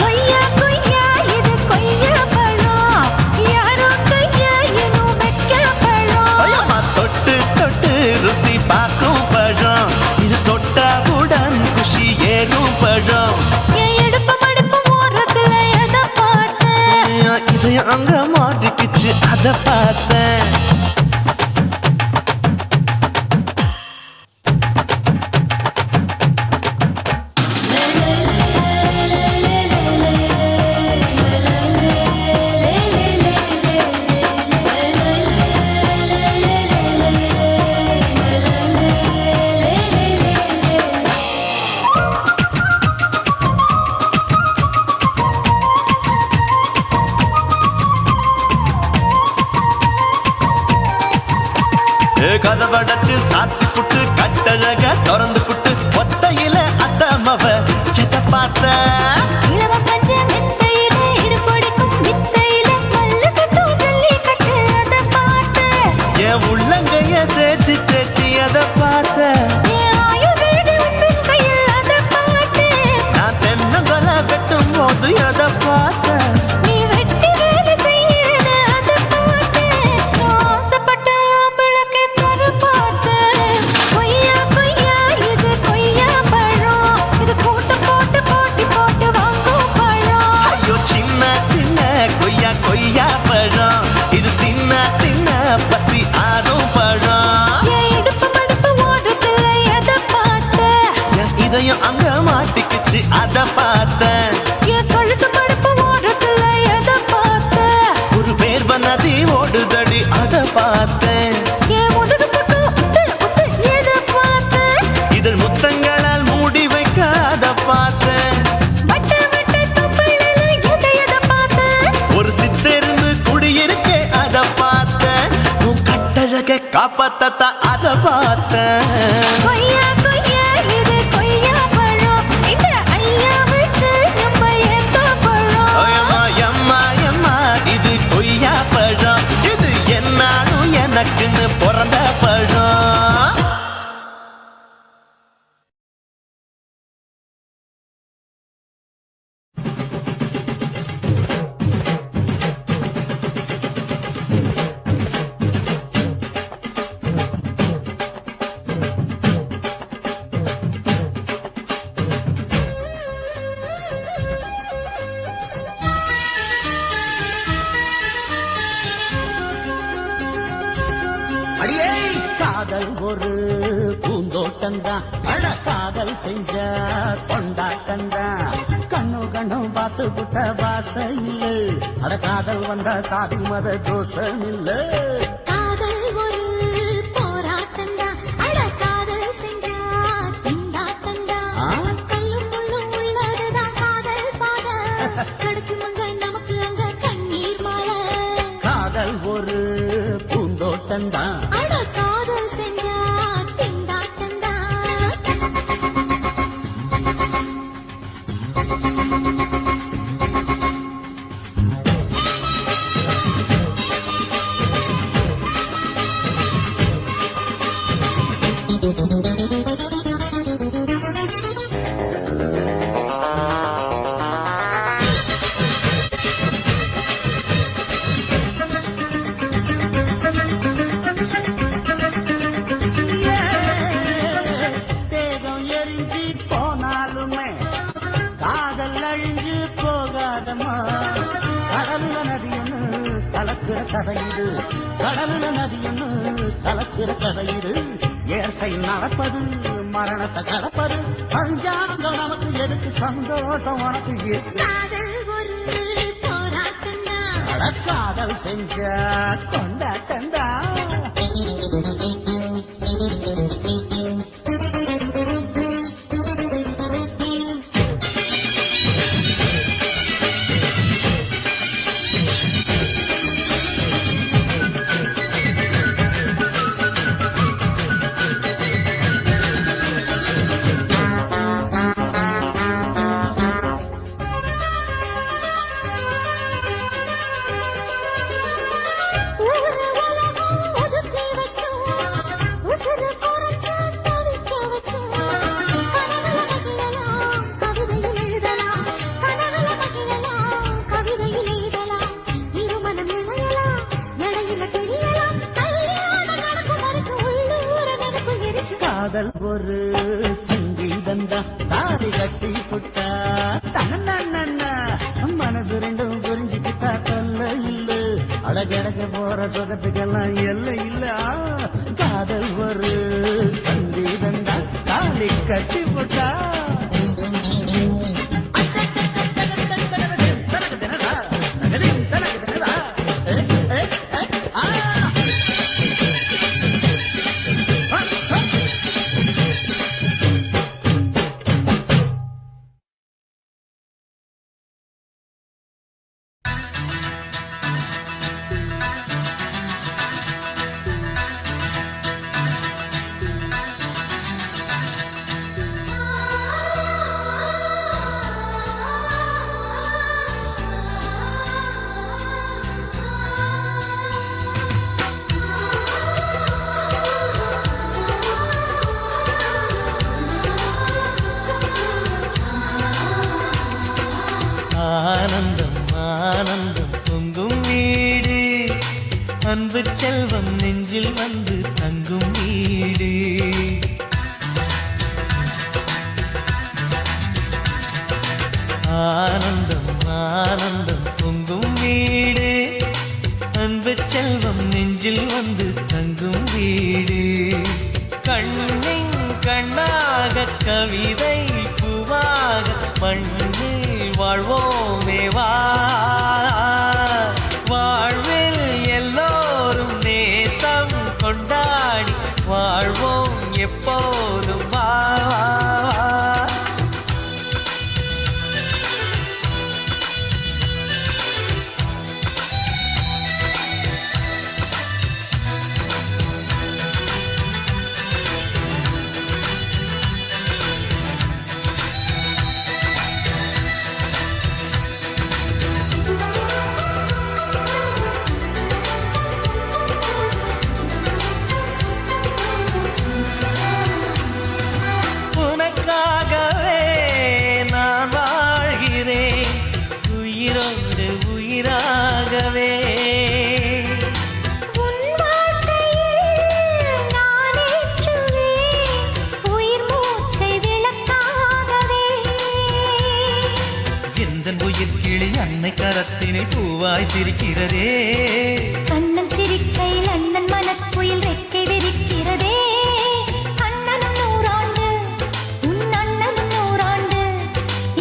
கொய்யா கொய்யா இது கொய்யா பழம் யாரோ கையா இன்னும் வைக்க பழம் ஐயம்மா, தொட்டு தொட்டு ருசி பார்க்கும் பழம். இது தொட்டாவுடன் குஷி ஏறும் பழம். என் இடுப்பு மடுப்பு ஓரத்துல எதை பார்த்தேன் என் இதயம் அங்க மாட்டிக்கிச்சு அத பார்த்தேன். கதவடைச்சு சாத்தி புட்டு கட்டழக திறந்து புட்டு ஒத்தையில அத்தமவ எதை பார்த்த. இளவ பஞ்ச மெத்தையில இடுப்பொடிக்கும் வித்தையில மல்லு கட்டும் ஜல்லி கட்டு அதை பார்த்தேன் என் உள்ளங்கைய தேய்ச்சி தேய்ச்சி அதை பார்த்த. என் ஆயுர்வேத உந்தன் கையில் அதை பார்த்தேன் நான் தென்னங்கொலை வெட்டும் போது எதை பார்த்த. நீ வெட்டி வேலை செய்யறத அதை பார்த்தேன் ஆசைப்பட்ட ஆம்பளுக்கு தர பார்த்தேன் கொய்யா கொய்யா இது கொய்யா பழம் இது போட்டு போட்டு போட்டி போட்டு வாங்கும் பழம் ஐயோ சின்ன சின்ன கொய்யா கொய்யா பழம். இது தின்ன தின்ன பசி ஆறும் பழம். என் இடுப்பு மடுப்பு ஓடுறதுல எதை பார்த்தேன் என் இதயம் அங்க மாட்டிக்கிச்சு அத பார்த்தேன். என் கழுத்து மடுப்பு ஓடுறதுல எதை பார்த்தேன் ஒரு வேர்வ நதி ஓடுதடி அத பார்த்தேன். என் முதுகு புட்டு உத்து உத்து எதை பார்த்தேன் இதழ் முத்தங்களால் மூடி வைக்க அத பார்த்தேன். வட்ட வட்ட தொப்பையில எதை பார்த்தேன் ஒரு சித்தெரும்பு குடியிருக்கே அத பார்த்தேன். உன் கட்டழக காப்பாத்தத்தான் அத பார்த்தேன். கொய்யா கொய்யா இது கொய்யா பழம் இந்த ஐயாவுக்கு நம்ம ஏத்த பழம் ஐயம்மா, எம்மா, எம்மா, இது கொய்யா பழம். இது என்னாலும் எனக்குன்னு பிறந்த பழம். அடியே காதல் ஒரு பூந்தோட்டம்தான் அட காதல் செஞ்ச கொண்டாட்டம்தான் கண்ணு கண்ணும் பார்த்து புட்ட வாசையில் அட காதல் வந்த சாதி மத தோஷம் இல்ல காதல் ஒரு போராட்டம்தான் அட காதல் செஞ்சா திண்டாட்டம்தான் கல்லும் முள்ளும் உள்ளதுதான் காதல் பாத கிடைக்குமங்க நமக்கு அங்க கண்ணீர் மாலை காதல் ஒரு பூந்தோட்டம்தான் அட காதல் செஞ்சா திண்டாட்டம்தான் தேகம் எரிஞ்சு போனாலுமே காதல் அழிஞ்சு போகாதமா கடலுல நதியொன்னு கலக்கிற கதையிடு கடலுல நதியொன்னு கலக்கிற கதையிடு இயற்கை நடப்பது மரணத்தை கலப்பது பஞ்சாங்கம் நமக்கு எதுக்கு சந்தோஷம் உனக்கு எதுக்கு? காதல் ஒரு போராட்டம்தான் அட காதல் செஞ்ச கொண்டாட்டம்தான் ஊரு உலகம் காதல் ஒரு சங்கீதந்தா தாலி கட்டி புட்டா தன்னா மனசு ரெண்டும் புரிஞ்சுக்கிட்டா தொல்ல இல்ல அழகழக போற சுகத்துக்கெல்லாம் எல்லை இல்ல காதல் ஒரு சங்கீதந்தா தாலி கட்டி புட்டா ஆனந்தம் ஆனந்தம் பொங்கும் வீடு அன்பு செல்வம் நெஞ்சில் வந்து தங்கும் வீடு ஆனந்தம் ஆனந்தம் பொங்கும் வீடு அன்பு செல்வம் நெஞ்சில் வந்து தங்கும் வீடு கண்ணின் கண்ணாக கவிதை பூவாக மண்ணில் வாழ்வோமே வா வாழ்வில் எல்லோரும் நேசம் கொண்டாடி வாழ்வோம் எப்போதும் வா உயிரோடு உயிராகவே உன் வாழ்க்கையில் நான் ஏற்றுவேன் உயிர் மூச்சை விளக்காகவே எந்தன் உயிர் கிளி அன்னை கரத்தினை பூவாய் சிரிக்கிறதே கண்ணன் சிரிக்கையில் அண்ணன் மனக்குயில் ரெக்கை விரிக்கிறதே அண்ணனும் நூறாண்டு உன் அண்ணனும் நூறாண்டு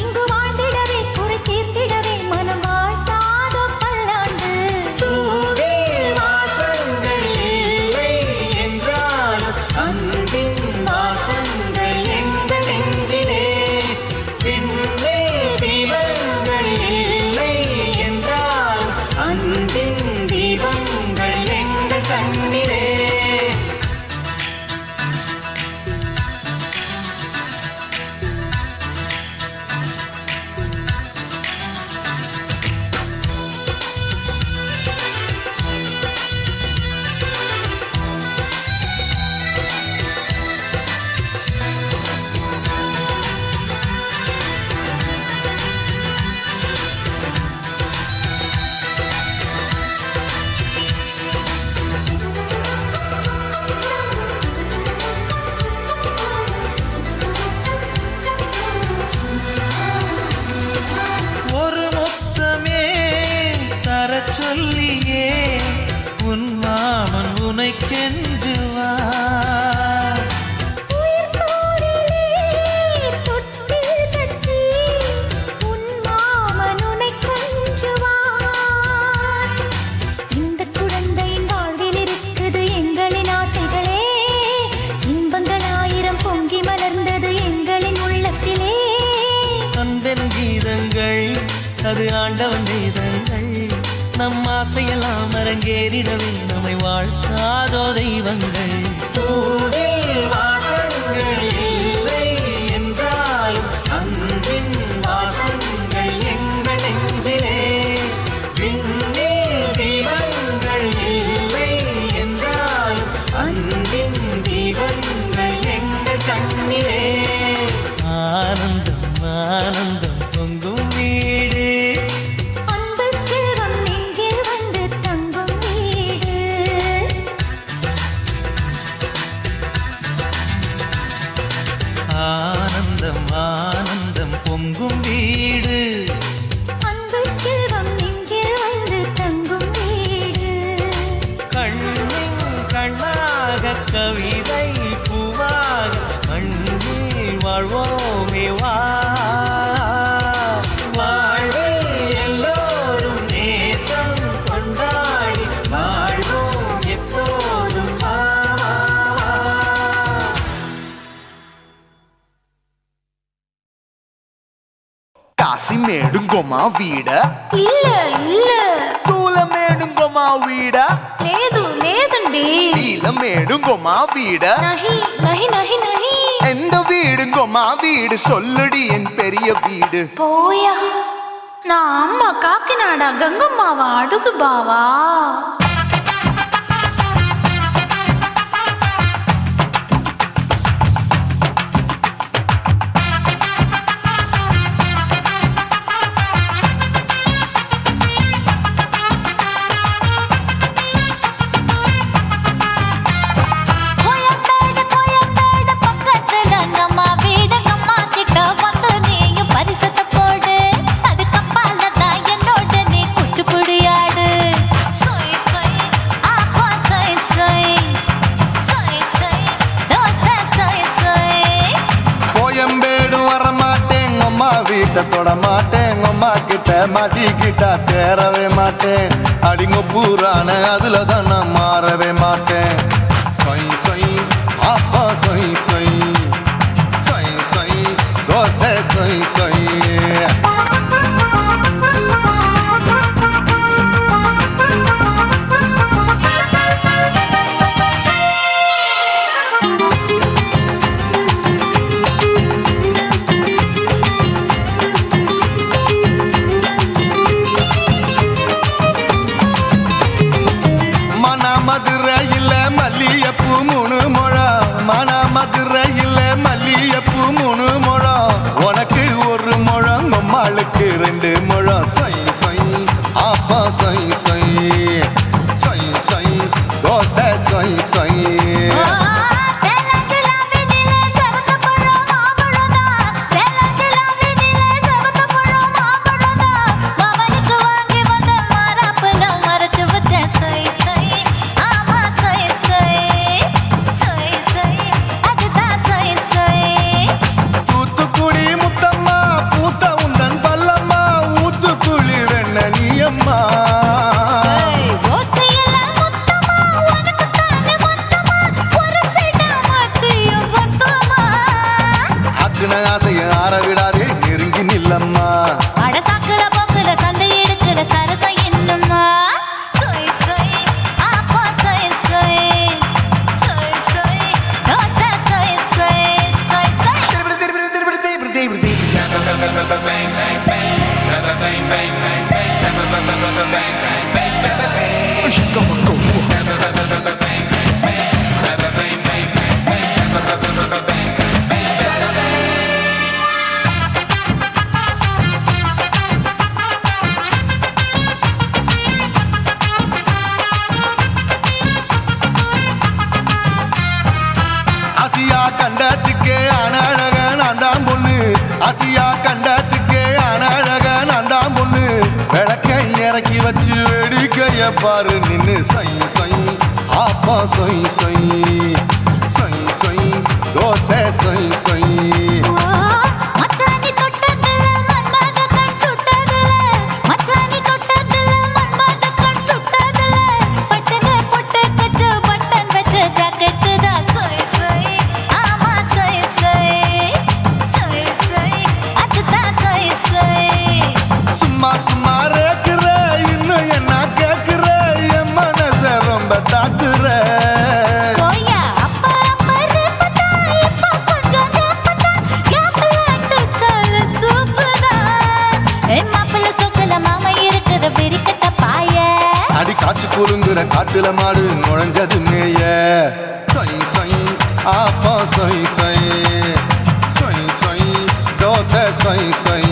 இங்கு வாழ்ந்திடவே குறை தீர்த்திடவே மனம் வாழ்த்தாதோ பல்லாண்டு பூவில் வாசங்கள் இல்லை என்றாலும் அன்பின் வாசங்கள் எங்கள் நெஞ்சிலே பின்னே தீபங்கள் இல்லை என்றாலும் அன்பின் தீபங்கள் எங்கள் கண்ணிலே ஒரு முத்தமே தரச் சொல்லியே உன் மாமன் உனை கெஞ்சுவார் உயிர் போரிலே தொட்டில் கட்டி உன் மாமன் உன்னை கொஞ்சுவார் இந்த குழந்தையின் வாழ்வில் இருக்குது எங்களின் ஆசைகளே இன்பங்கள் ஆயிரம் பொங்கி மலர்ந்தது எங்களின் உள்ளத்திலே அன்பென் கீதங்கள் அது ஆண்டவன் கீதங்கள் நம் ஆசையெல்லாம் அரங்கேறிடவே நம்மை வாழ்த்தாதோ தெய்வங்கள் பூவில் வாசங்கள் இல்லை என்றாலும் அன்பின் வாசங்கள் எங்கள் நெஞ்சிலே விண்ணில் தீபங்கள் இல்லை என்றாலும் அன்பின் தீபங்கள் எங்கள் கண்ணிலே ஆனந்தம் ஆனந்தம் பொங்கும் வீடு அன்பு செல்வம் நெஞ்சில் வந்து தங்கும் வீடு கவிதை பூவாக கண்ணீர் வாழ்வோமே வா வாழ்வில் எல்லோரும் நேசம் கொண்டாடி வாழ்வோம் எப்போதும் வா కాశీమేడుంగోమా వీడ இல்ல இல்ல తూలమేడుంగోమా వీడ లేదు లేదండి నీలమేడుంగోమా వీడ நஹி நஹி நஹி நஹி எந்த வீடுங்கோமா வீடு சொல்லுடி என் பெரிய வீடு போயா நான் அம்மா காக்கிநாடா கங்கம்மாவா அடுகு பாவா தொட மாட்டேன் அம்மா கிட்ட மாட்டிக்கிட்டா தேரவே மாட்டேன் அடிங்க பூரான அதுல தான் நான் மாறவே மாட்டேன் சொய் சொய் அப்பா சொய் சொய் சொய் சொய் தோசை சொய் சொய் மதுரையில் மல்லியப்பூ 3 முழம் மன மதுரையில் மல்லியப்பூ 3 முழம் உனக்கு 1 முழம் அம்மாளுக்கு 2 முழம் சொய் சொய் அப்பா சொய் சொய் சொய் சொய் தோசை சொய் சொய் ஆரவிடாதே நெருங்கி நில்லம்மா அடசாக்குல போக்குல சந்தை எடுக்கல சரச என்னம்மா சொய் சொய் அப்பா சொய் சொய் சொய் சொய் தோசை சொய் சொய் சொய் சொய் ஆசியா கண்டத்துக்கே அனழக நான் தான் பொண்ணு ஆசியா கண்டத்துக்கே அனழக நான் தான் பொண்ணு விளக்கை இறக்கி வச்சு வேடிக்கைய பாரு நின்னு சொய் சொய் ஆப்பா சொய் சொய் சொய் சொய் தோசை சொய் சொய் சும்மா சும்மா ரேக்குற இன்னும் என்ன கேக்குற என் மனச ரொம்ப தாக்குற அடி காய்ச்சி குறுங்குற காட்டுல மாடு நுழைஞ்சது மேய சொய் சொய் ஆப்பா சொய் சொய் சொய் சொய் தோசை சொய் சொய்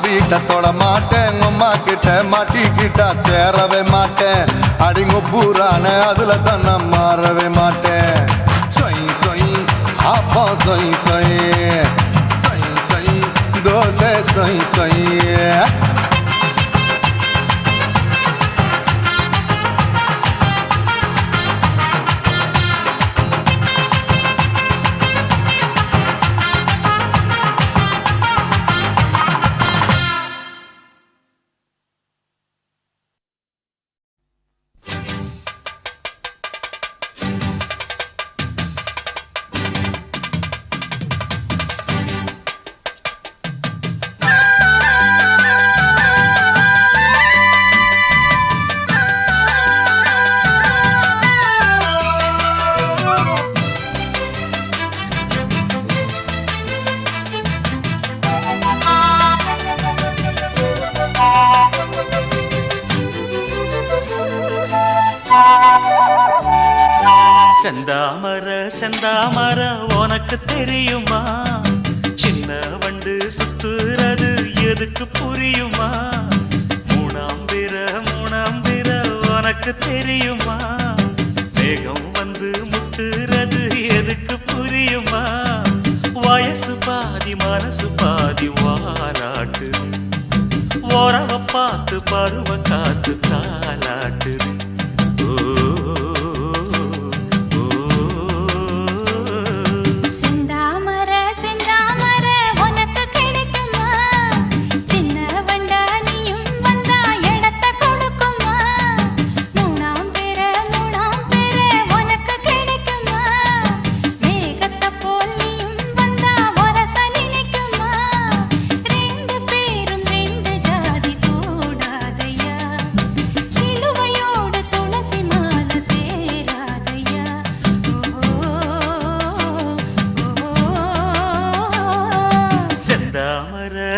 வீட்டை தொட மாட்டேன் அம்மா கிட்ட மாட்டிக்கிட்டா தேரவே மாட்டேன் அடிங்க பூரான அதுல தான் நான் மாறவே மாட்டேன் சொய் சொய் அப்பா சொய் சொய் சொய் சொய் தோசை சொய் சொய் செந்தாமர செந்தாமர உனக்கு தெரியுமா சின்ன வண்டு சுத்துறது எதுக்கு புரியுமா மூணாம் பிற உனக்கு தெரியுமா மேகம் வந்து முட்டுறது எதுக்கு புரியுமா வயசு பாதி மனசு பாதி வாலாட்டு உறவ பார்த்து பருவ காத்து தாலாட்டுது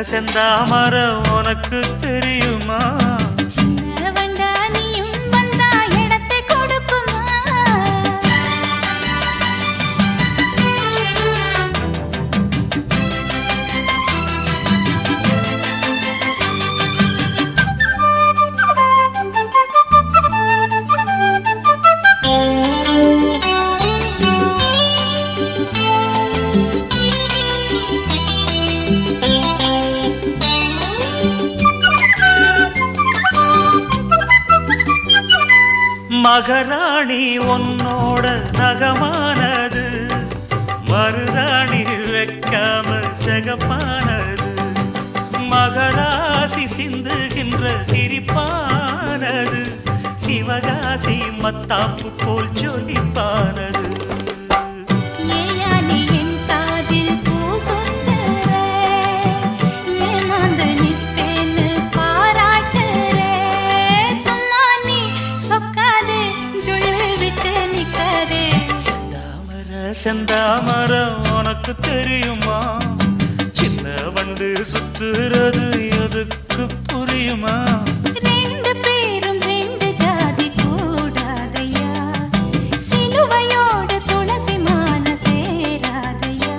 செந்தாமர உனக்கு தெரியுமா சின்ன வண்டா நீயும் வந்தா இடத்தை கொடுக்குமா மகராணி உன்னோட நகமானது மருதாணி வைக்காம செகப்பானது மகராசி சிந்துகின்ற சிரிப்பானது சிவகாசி மத்தாப்பு போல் ஜொலிப்பானது செந்தாமர உனக்கு தெரியுமா சின்ன வண்டு சுத்துறது எதுக்கு புரியுமா ரெண்டு பேரும் ரெண்டு ஜாதி கூடாதையா சிலுவையோடு துளசி மாலை சேராதையா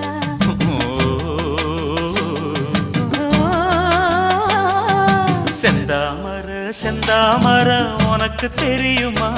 செந்தாமர செந்தாமர உனக்கு தெரியுமா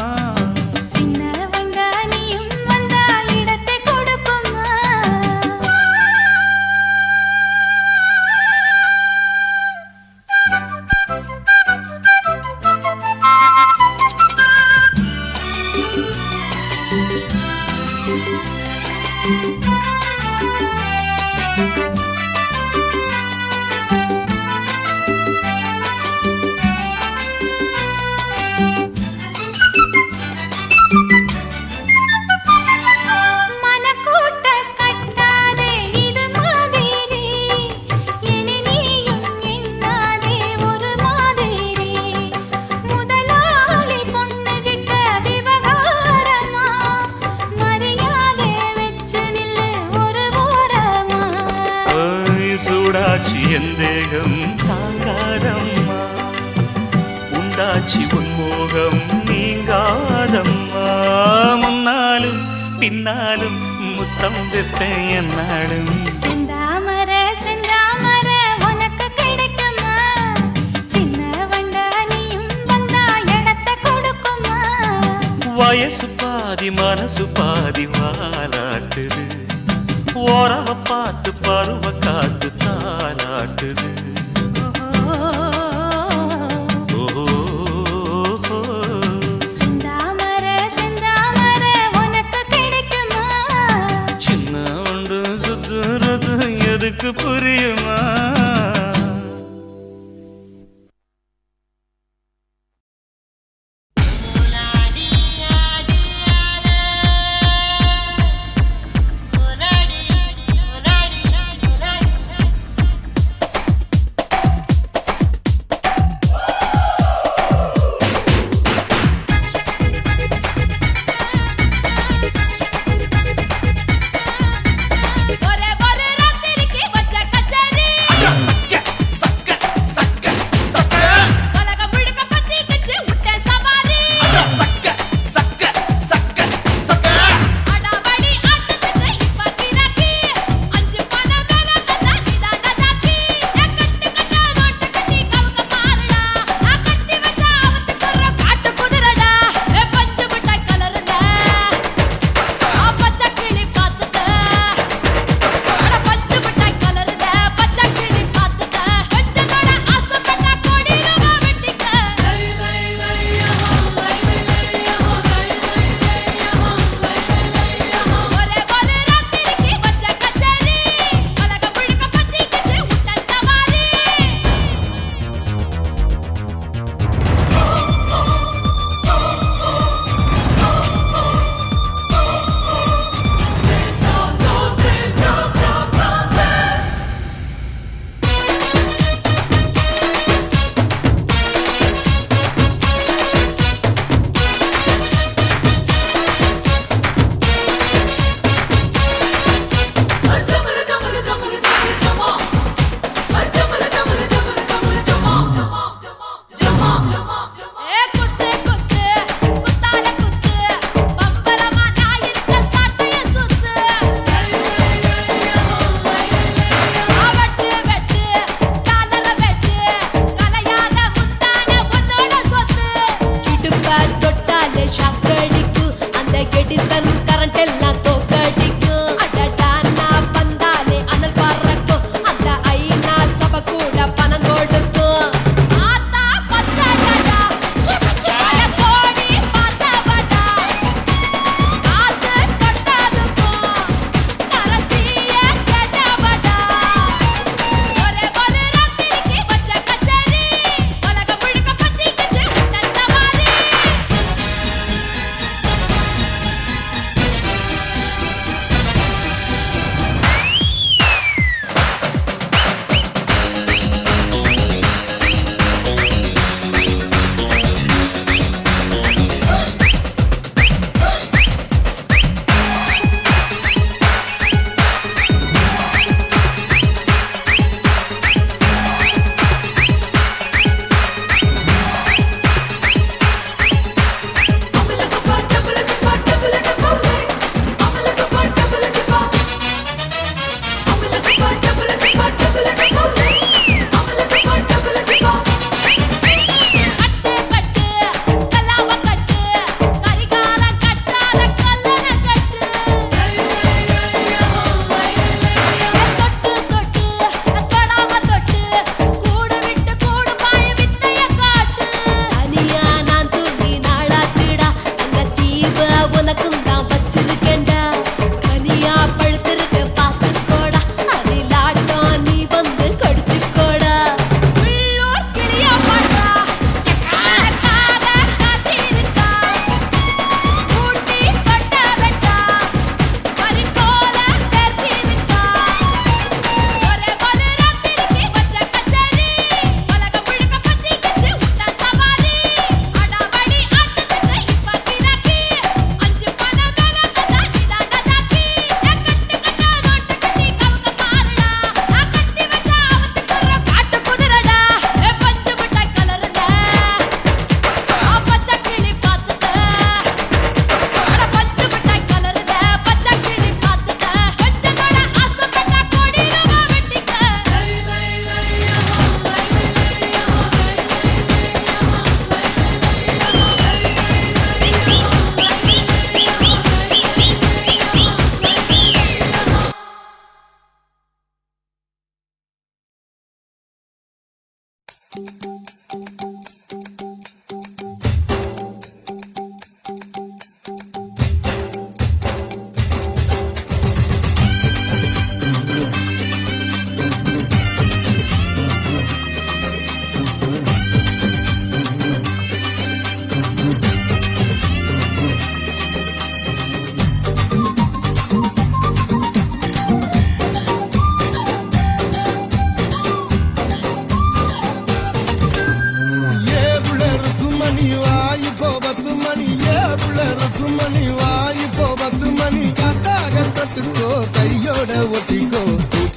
எந்தேகம் தாங்காதம்மா உண்டாச்சி உன்மோகம் நீங்காதம்மா முன்னாலும் பின்னாலும் முத்தம் வைப்பேன் என்னாலும் செந்தாமர செந்தாமர உனக்கு கிடைக்குமா சின்ன வயசு பாதி மனசு பாதி வாலாட்டுது ஓரவ பார்த்து பருவ காத்து தாலாட்டுது செந்தாமர செந்தாமர உனக்கு கிடைக்குமா சின்ன ஒன்று சுத்துறது எதுக்கு புரியுமா ஒரு ராத்திரிக்கு வச்ச கச்சேரி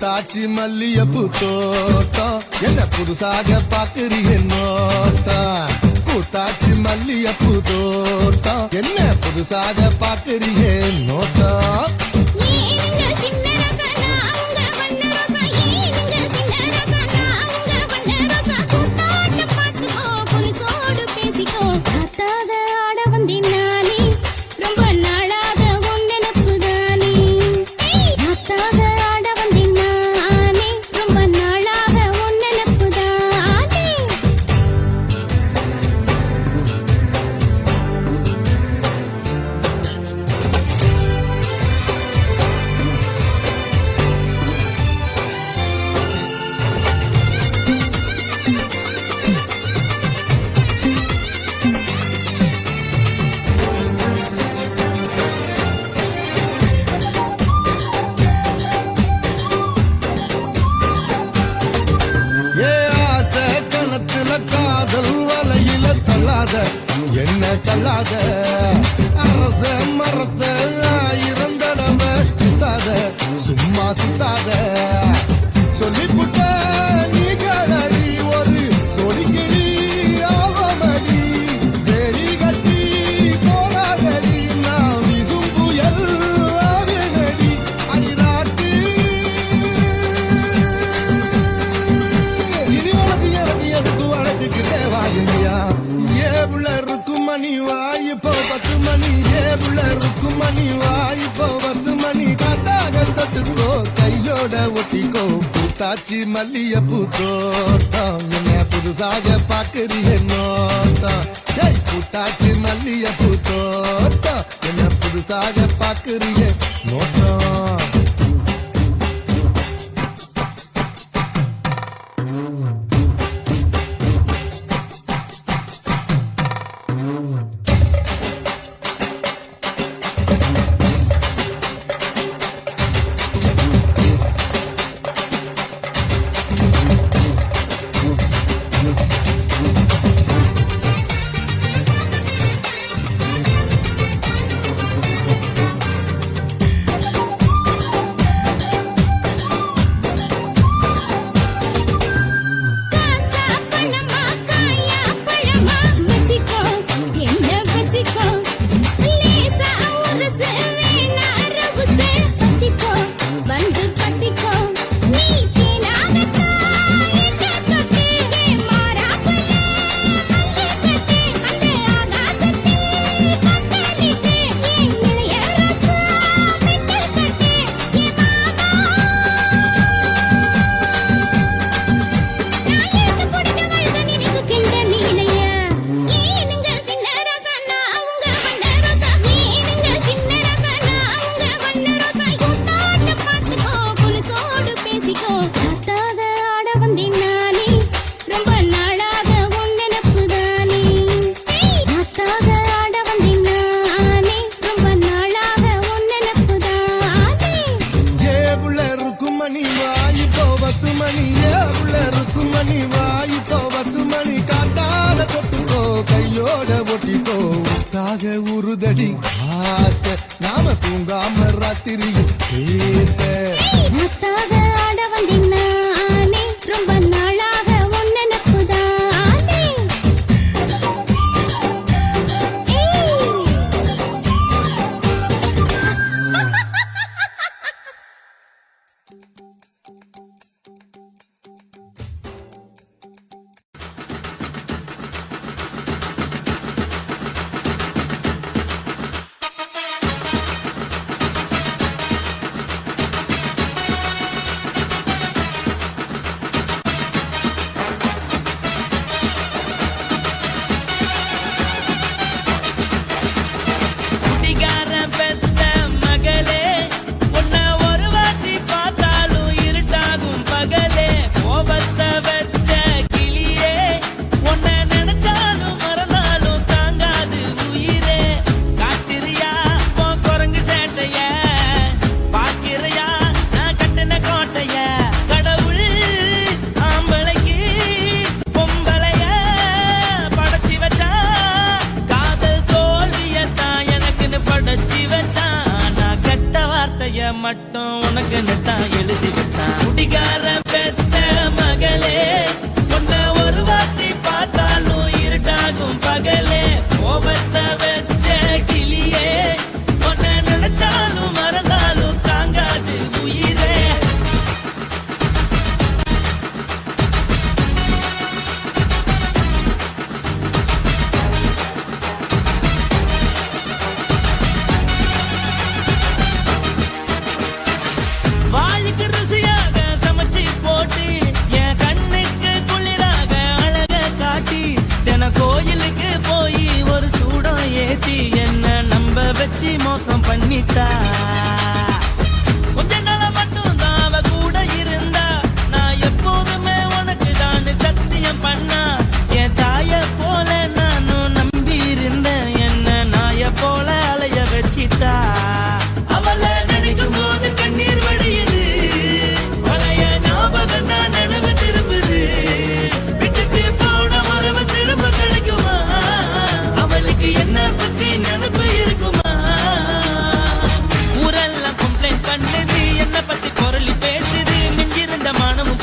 காச்சி மல்லியப்பூ தோட்டம் என்ன புதுசாக பாக்குறிய நோட்டம் கூத்தாச்சி மல்லியப்பூ தோட்டம் என்ன புதுசாக பாக்குறிய நோட்டம் என்ன தள்ளாத அரச மரத்த ஆயிரம் தடவை சுத்தாத சும்மா சுத்தாத சொல்லிப்புட்ட நீ கலடி ஒரு சொடிக்கிடி ஆவமடி வெறி கட்டி போராதடி நான் விசும் புயல் ஆவேனடி அடிராட்டு இனி உனக்கு எனக்கு எதுக்கு வளர்த்துக்கிட்டே வாயில்லையா ஏவுள்ள மணி வாய்ப்போ 10 மணி ஏவுள்ள இருக்கும் மணி வாய்ப்போ 10 மணி காத்தாக தொட்டுக்கோ கையோட ஒட்டிக்கோ பூத்தாச்சி மல்லியப்பூ தோட்டம் என்ன புதுசாக பாக்குறிய நோட்டம் பூத்தாச்சி மல்லியப்பூ தோட்டம் என்ன புதுசாக பாக்குறிய நோட்டம் உருதடி ஆசை நாம தூங்காம ராத்திரியில் பேச ஆட வந்தினானே ரொம்ப நாளாக உன்ன நப்புதானே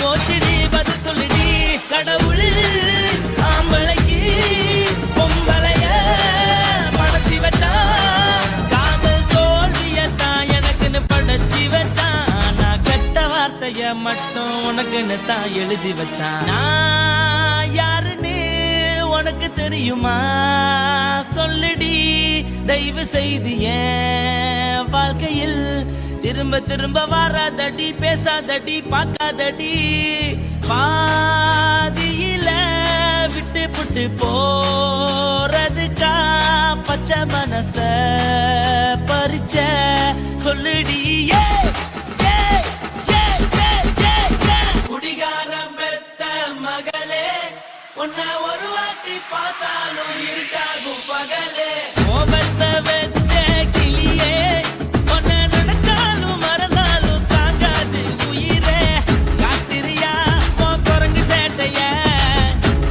போச்சுடி பதில் சொல்லுடி கடவுள் ஆம்பளைக்கு பொம்பளைய படைச்சி வச்சான் காதல் தோல்வியத்தான் எனக்குன்னு படைச்சி வச்சான் நான் கெட்ட வார்த்தைய மட்டும் உனக்குன்னு தான் எழுதி வச்சான் நான் யாருன்னு உனக்கு தெரியுமா சொல்லுடி தயவு செய்து என் வாழ்க்கையில் திரும்ப திரும்ப வராதடி பேசாதடி பார்க்காதடி பாதியில விட்டு புட்டு போறதுக்கா பச்சை மனச பறிச்ச சொல்லுடி குடிகாரம் பெத்த மகளே உன்னை ஒரு வாட்டி பார்த்தாலும் இருக்காகும் பகலே கோபத்தை வச்ச கிளியே உன்னை நினைச்சாலும் மறந்தாலும் தாங்காது உயிரே காத்திரியா உன் குரங்கு சேட்டைய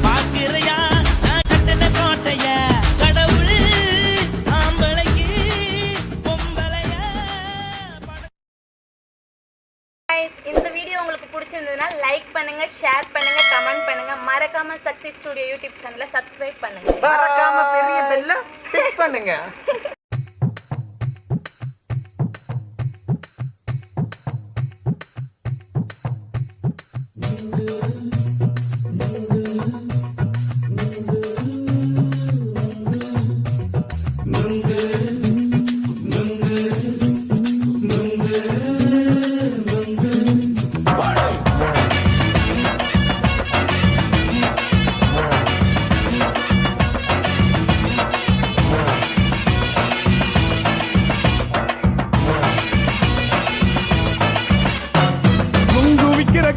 பாக்கிறியா நான் கட்டின கோட்டைய கடவுள் ஆம்பளைக்கு பொம்பளைய இந்த வீடியோ உங்களுக்கு பிடிச்சிருந்ததுன்னா லைக் பண்ணுங்க, ஷேர் பண்ணுங்க, கமெண்ட் பண்ணுங்க. மறக்காம சக்தி ஸ்டுடியோ யூடியூப் சேனலை சப்ஸ்கிரைப் பண்ணுங்க. மறக்காம பெரிய பெல்ல கிளிக் பண்ணுங்க.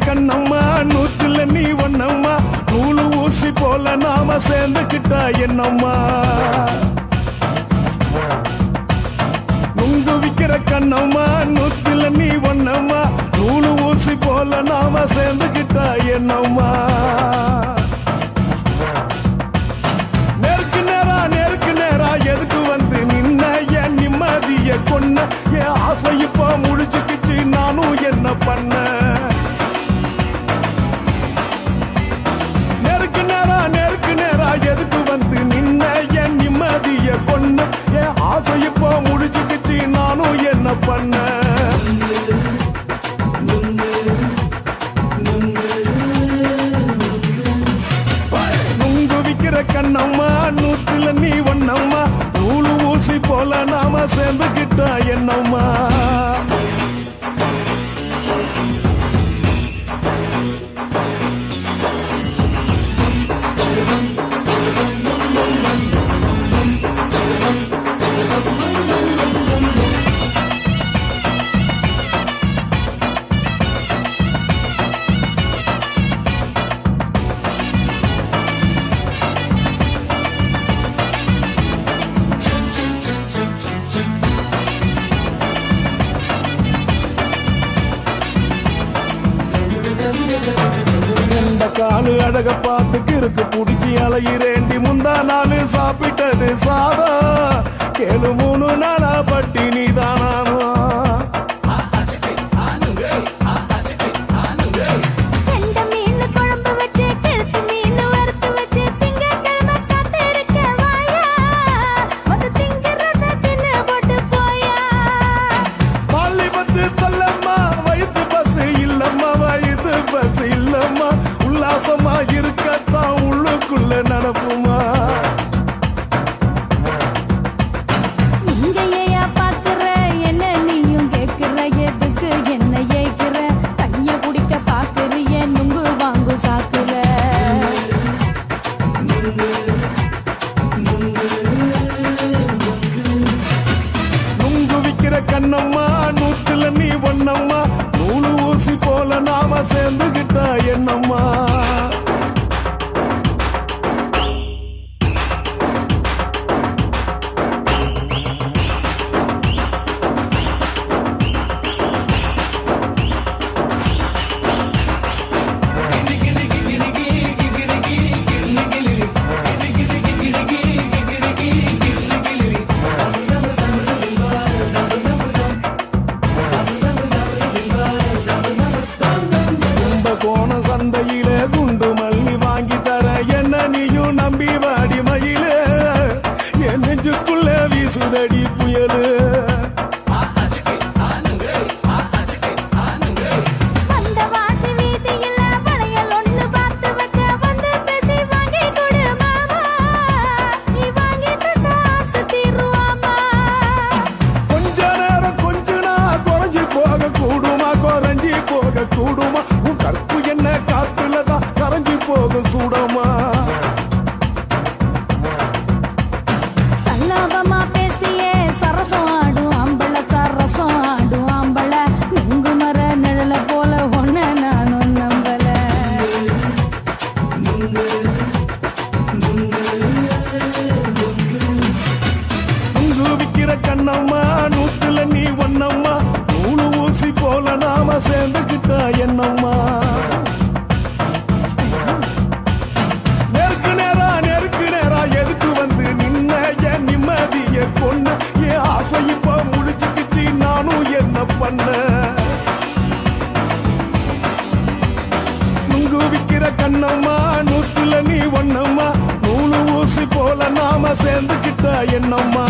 கண்ணம்மா நூத்துல நீ ஒன்னம்மா நூலு ஊசி போல நாம சேர்ந்துக்கிட்டா என்னம்மா நுங்கு விக்கிற கண்ணம்மா நூத்துல நீ ஒன்னம்மா நூலு ஊசி போல நாம சேர்ந்துக்கிட்டா என்னம்மா நேருக்கு நேரா எதுக்கு வந்து நின்ன என் நிம்மதிய கொன்ன என் ஆசை இப்போ முடிச்சுக்கிச்சு நானும் என்ன பண்ண எதுக்கு வந்து நின்ன என் நிம்மதிய கொன்ன என் ஆசை இப்போ முடிச்சுக்கிச்சு நானும் என்ன பண்ண நுங்கு விக்கிற கண்ணம்மா நூத்துல நீ ஒன்னம்மா நூலு ஊசி போல நாம சேர்ந்துக்கிட்டா என்னம்மா காலு அழக பார்த்து கிறுக்கு புடிச்சி அலையிறேண்டி முந்தா நாலு சாப்பிட்டது சாதம் கேளு 3 நாளா பட்டினி தானானோ பஸ் இல்லம்மா உல்லாசமா இருக்கத்தான் உள்ளுக்குள்ள நடப்புமா இங்கேயா பாக்குற என்ன நீயும் கேக்குற எதுக்கு என்ன ஏய்க்கிற கைய குடிக்க பாக்குறிய நுங்கு வாங்கு சாக்குற நுங்கு விக்கிற கண்ணம்மா நூத்துல நீ ஒன்னம்மா நூலு ஊசி போல நாம சேர்ந்துகிட்டா என்னம்மா கோண சந்தையில குண்டு மல்லி வாங்கி தர என்ன நீயும் நம்பி வாடி மயில என் நெஞ்சுக்குள்ள வீசுதடி புயலு அந்த வாசி வீதியில வளையல் ஒண்ணு பார்த்து வச்ச வந்து பேசி வாங்கி கொடு மாமா நீ வாங்கி தந்த ஆசை தீருவாமா கொஞ்ச நேரம் கொஞ்ச நான் குறைஞ்சி போக கூடுமா குறைஞ்சி போக கூடுமா உன் கற்பு என்ன காத்துலதான் கரைஞ்சி போக சூடமா சல்லாபமா பேசியே சரசம் ஆடும் அம்பள சரசம் ஆடும் அம்பள நுங்கு மர நிழல போல ஒன்ன நானும் நம்பல உங்கு விக்கிற கண்ணம்மா நூத்துல நீ ஒன்னம்மா நூலு ஊசி போல நாம சேர்ந்துக்கிட்டா என்னம்மா நெருக்கு நேரா எதுக்கு வந்து நின்ன என் நிம்மதிய கொன்ன என் ஆசை இப்ப முடிச்சுக்கிச்சு நானும் என்ன பண்ண நுங்கு விக்கிற கண்ணம்மா நூத்துல நீ ஒன்னம்மா நூலு ஊசி போல நாம சேர்ந்துக்கிட்டா என்னம்மா